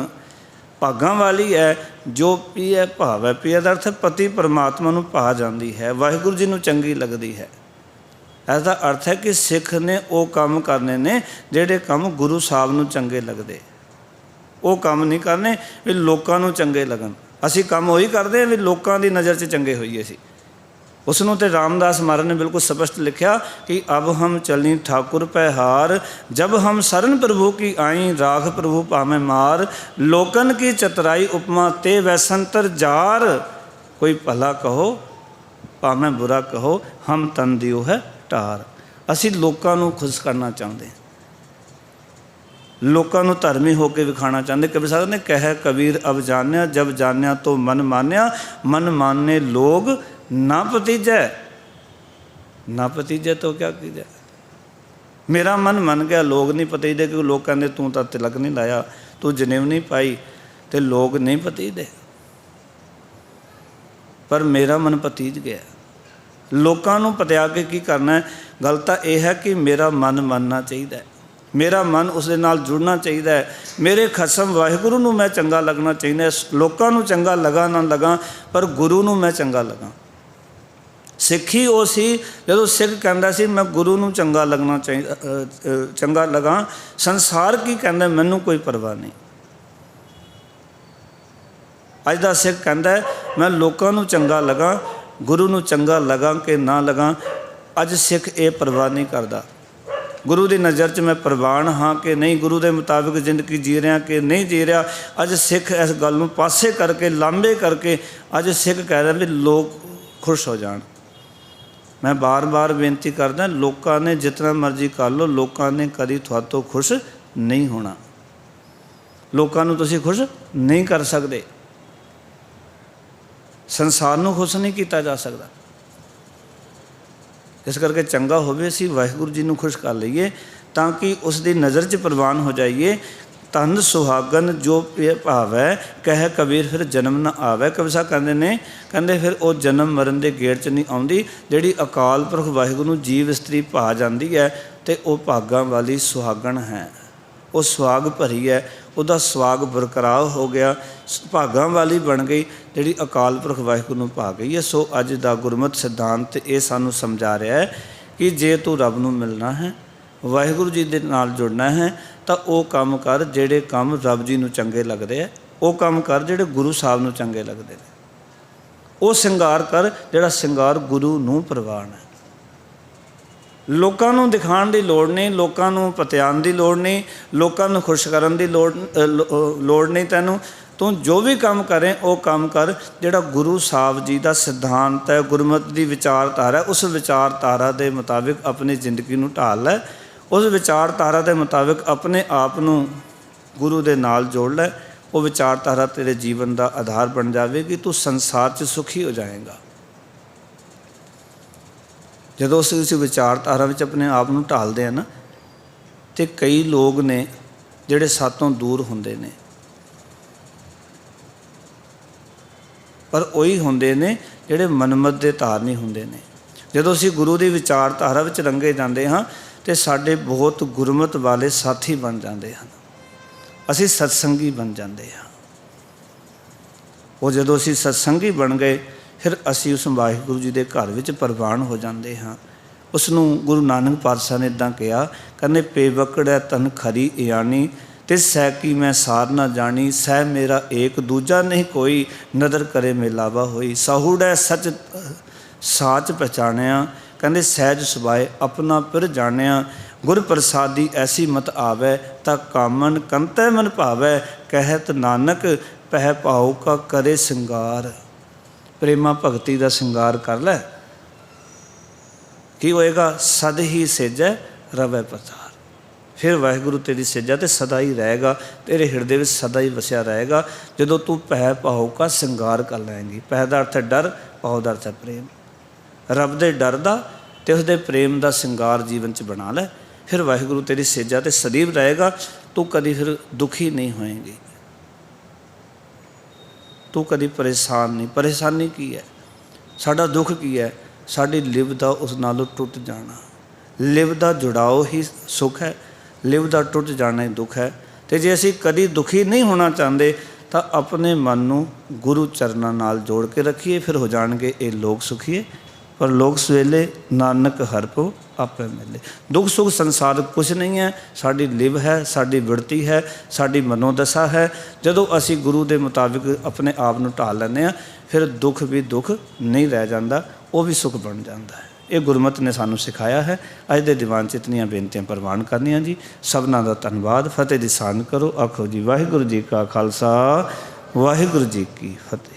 भागां वाली है, जो पीए भावै। पीए का अर्थ पति परमात्मा नूं भा जाती है, वाहिगुरू जी नूं चंगी लगती है। इसका अर्थ है कि सिख ने वो काम करने ने जिहड़े काम गुरु साहब नूं चंगे लगते। वो काम नहीं करने भी लोकां नूं चंगे लगन। असी काम वही करते हैं भी लोकां दी नज़र च चंगे होईए सी। उसनों ते रामदास महाराज ने बिल्कुल स्पष्ट लिखा कि अब हम चलनी ठाकुर पै हार, जब हम शरण प्रभु की आई, राख प्रभु पामे मार। लोकन की चतुराई उपमा ते वैसंतर जार, कोई भला कहो पामे बुरा कहो, हम तन दियो है टार। असी लोकां नूं खुश करना चाहते हैं, लोकां नूं धर्मी होकर विखाना चाहते। कबीर साहब ने कहा कबीर अब जान्या, जब जान्या तो मन मान्या, मन माने लोग ना भतीजै। ना भतीजै तो क्या कीजिए, मेरा मन मन गया, लोग नहीं भतीजदे। क्योंकि लोग कहते तू तो तिलक नहीं लाया, तू जनेऊ नहीं पाई, तो लोग नहीं भतीजदे। पर मेरा मन भतीज गया। लोगों नूं पतिया के की करना है? गल तां यह है कि मेरा मन मनना चाहिए, मेरा मन उस दे नाल जुड़ना चाहिए। मेरे खसम वाहिगुरू नूं मैं चंगा लगना चाहिए। लोगों नूं चंगा लगा ना लगा, पर गुरु नूं मैं चंगा लगा। सिੱਖੀ ਉਹ ਸੀ ਜਦੋਂ ਸਿੱਖ ਕਹਿੰਦਾ ਸੀ मैं गुरु नूं चंगा लगना चाहिए, चंगा लगा। संसार की कहता मैनू कोई परवाह नहीं। अज दा सिੱਖ कहता मैं लोगों नूं चंगा लगा, गुरु नूं चंगा लगा कि ना लगा। अज सिੱਖ ये परवाह नहीं करता। गुरु की नज़र च मैं प्रवान हाँ कि नहीं, गुरु के मुताबिक जिंदगी जी रहा कि नहीं जी रहा। अज सिੱਖ इस गल नूं पासे करके लांबे करके अज सिੱਖ कह रहा भी लोग खुश हो जान। मैं बार बार बेनती करदा, लोगों ने जितना मर्जी कर लो, लोगों ने कभी थोड़े खुश नहीं होना। लोगों नूं तुसीं खुश नहीं कर सकते, संसार नूं खुश नहीं किया जा सकता। इस करके चंगा होवे असीं वाहिगुरू जी नूं खुश कर लईए, ताकि उसकी नज़र च प्रवान हो जाइए। धन सुहागन जो भावै, कह कबीर फिर जन्म न आवे। कबीर साहब कहते हैं, कहते फिर वो जन्म मरण के गेड़ च नहीं आउंदी। जिहड़ी अकाल पुरख वाहिगुरू जीव इस्त्री भा जाती है, तो वह भागां वाली सुहागन है। वो सुहाग भरी है, उसका सुहाग बरकरार हो गया, भागां वाली बन गई, जिहड़ी अकाल पुरख वाहिगुरू नूं भा गई है। सो अज दा गुरमत सिद्धांत ये सानूं समझा रहा है कि जे तू रब नूं मिलना है, वाहिगुरू जी दे नाल जुड़ना है, तो वो काम कर जिहड़े काम रब जी नूं चंगे लगदे है। वो काम कर जिहड़े गुरु साहब नूं चंगे लगदे ने। वो सिंगार कर जिहड़ा सिंगार गुरु नूं प्रवान है। लोकां नूं दिखाउण दी लोड़ नहीं, लोकां नूं पतियाण दी लोड़ नहीं, लोकां नूं खुश करन दी लोड़ नहीं। तैनूं तू जो भी काम करें वो काम कर जिहड़ा गुरु साहब जी का सिद्धांत है, गुरमत की विचारधारा है, उस विचारधारा के मुताबिक अपनी जिंदगी नूं ढाल लै। उस विचारधारा के मुताबिक अपने आप नूं गुरु दे नाल जोड़ लै। वो विचारधारा तेरे जीवन का आधार बन जाएगी, तू संसार च सुखी हो जाएगा। जदों उस विचारधारा में अपने आप नूं ढालदे हैं ना, तो कई लोग ने जिहड़े सातों दूर हुंदे ने, पर वही हुंदे ने जिहड़े मनमत दे धारनी हुंदे ने। जदों असीं गुरु की विचारधारा विच रंगे जाते हाँ, तो साडे बहुत गुरमत वाले साथी बन जाते हैं, असी सत्संगी बन जाते हैं। वो जदों असी सत्संगी बन गए, फिर असी उस वाहिगुरू जी के घर विच प्रवान हो जाते हैं। उसनूं गुरु नानक पातशाह ने इदां कहा, कहने पेवकड़ै तन खरी इयानी, तिस सै की मैं सार ना जानी। सै मेरा एक दूजा नहीं कोई, नदर करे मिलावा होई। साहुड़ै सच साच पहचानिया, कहते सहज सुभाए अपना पिर जानिया। गुर प्रसादी ऐसी मत आवे, ता कामन कंतै मन भावै। कहत नानक पह भाव का करे सिंगार। प्रेमा भगती का सिंगार कर लै, की होएगा? सद ही सेजै रवै प्रचार। फिर वाहिगुरू तेरी सेजा तो सदा ही रहेगा, तेरे हिरदे में सदा ही वसिया रहेगा। जदों तू पह भाव का सिंगार कर लैंगी। पह का अर्थ है डर, भाव का अर्थ है प्रेम। रब दे डर दा ते उसदे प्रेम का सिंगार जीवन च बना लै, फिर वाहिगुरू तेरी सेजा ते सदैव रहेगा। तू कभी फिर दुखी नहीं होएगी, तू कभी परेशान नहीं। परेशानी की है? ਸਾਡਾ ਦੁੱਖ ਕੀ ਹੈ? ਸਾਡੀ ਲਿਵ ਦਾ ਉਸ ਨਾਲੋਂ ਟੁੱਟ ਜਾਣਾ। ਲਿਵ ਦਾ ਜੁੜਾਓ ਹੀ ਸੁੱਖ ਹੈ, ਲਿਵ ਦਾ ਟੁੱਟ ਜਾਣਾ ਹੀ ਦੁੱਖ ਹੈ। ਅਤੇ ਜੇ ਅਸੀਂ ਕਦੀ ਦੁਖੀ ਨਹੀਂ ਹੋਣਾ ਚਾਹੁੰਦੇ ਤਾਂ ਆਪਣੇ ਮਨ ਨੂੰ ਗੁਰੂ ਚਰਨਾਂ ਨਾਲ ਜੋੜ ਕੇ ਰੱਖੀਏ, ਫਿਰ ਹੋ ਜਾਣਗੇ ਇਹ ਲੋਕ ਸੁਖੀਏ। ਪਰ ਲੋਕ ਸਵੇਲੇ ਨਾਨਕ ਹਰਿ ਭਉ ਆਪੇ ਮਿਲੇ। ਦੁੱਖ ਸੁੱਖ ਸੰਸਾਰ ਕੁਛ ਨਹੀਂ ਹੈ, ਸਾਡੀ ਲਿਵ ਹੈ, ਸਾਡੀ ਬਿਰਤੀ ਹੈ, ਸਾਡੀ ਮਨੋਦਸ਼ਾ ਹੈ। ਜਦੋਂ ਅਸੀਂ ਗੁਰੂ ਦੇ ਮੁਤਾਬਿਕ ਆਪਣੇ ਆਪ ਨੂੰ ਢਾਲ ਲੈਂਦੇ ਹਾਂ, ਫਿਰ ਦੁੱਖ ਵੀ ਦੁੱਖ ਨਹੀਂ ਰਹਿ ਜਾਂਦਾ, ਉਹ ਵੀ ਸੁੱਖ ਬਣ ਜਾਂਦਾ ਹੈ। ਇਹ ਗੁਰਮਤਿ ਨੇ ਸਾਨੂੰ ਸਿਖਾਇਆ ਹੈ। ਅੱਜ ਦੇ ਦੀਵਾਨ 'ਚ ਇਤਨੀਆਂ ਬੇਨਤੀਆਂ ਪ੍ਰਵਾਨ ਕਰਨੀਆਂ ਜੀ। ਸਭਨਾਂ ਦਾ ਧੰਨਵਾਦ। ਫਤਿਹ ਦੀ ਸਾਂਝ ਕਰੋ। ਆਖੋ ਜੀ ਵਾਹਿਗੁਰੂ ਜੀ ਕਾ ਖਾਲਸਾ, ਵਾਹਿਗੁਰੂ ਜੀ ਕੀ ਫਤਿਹ।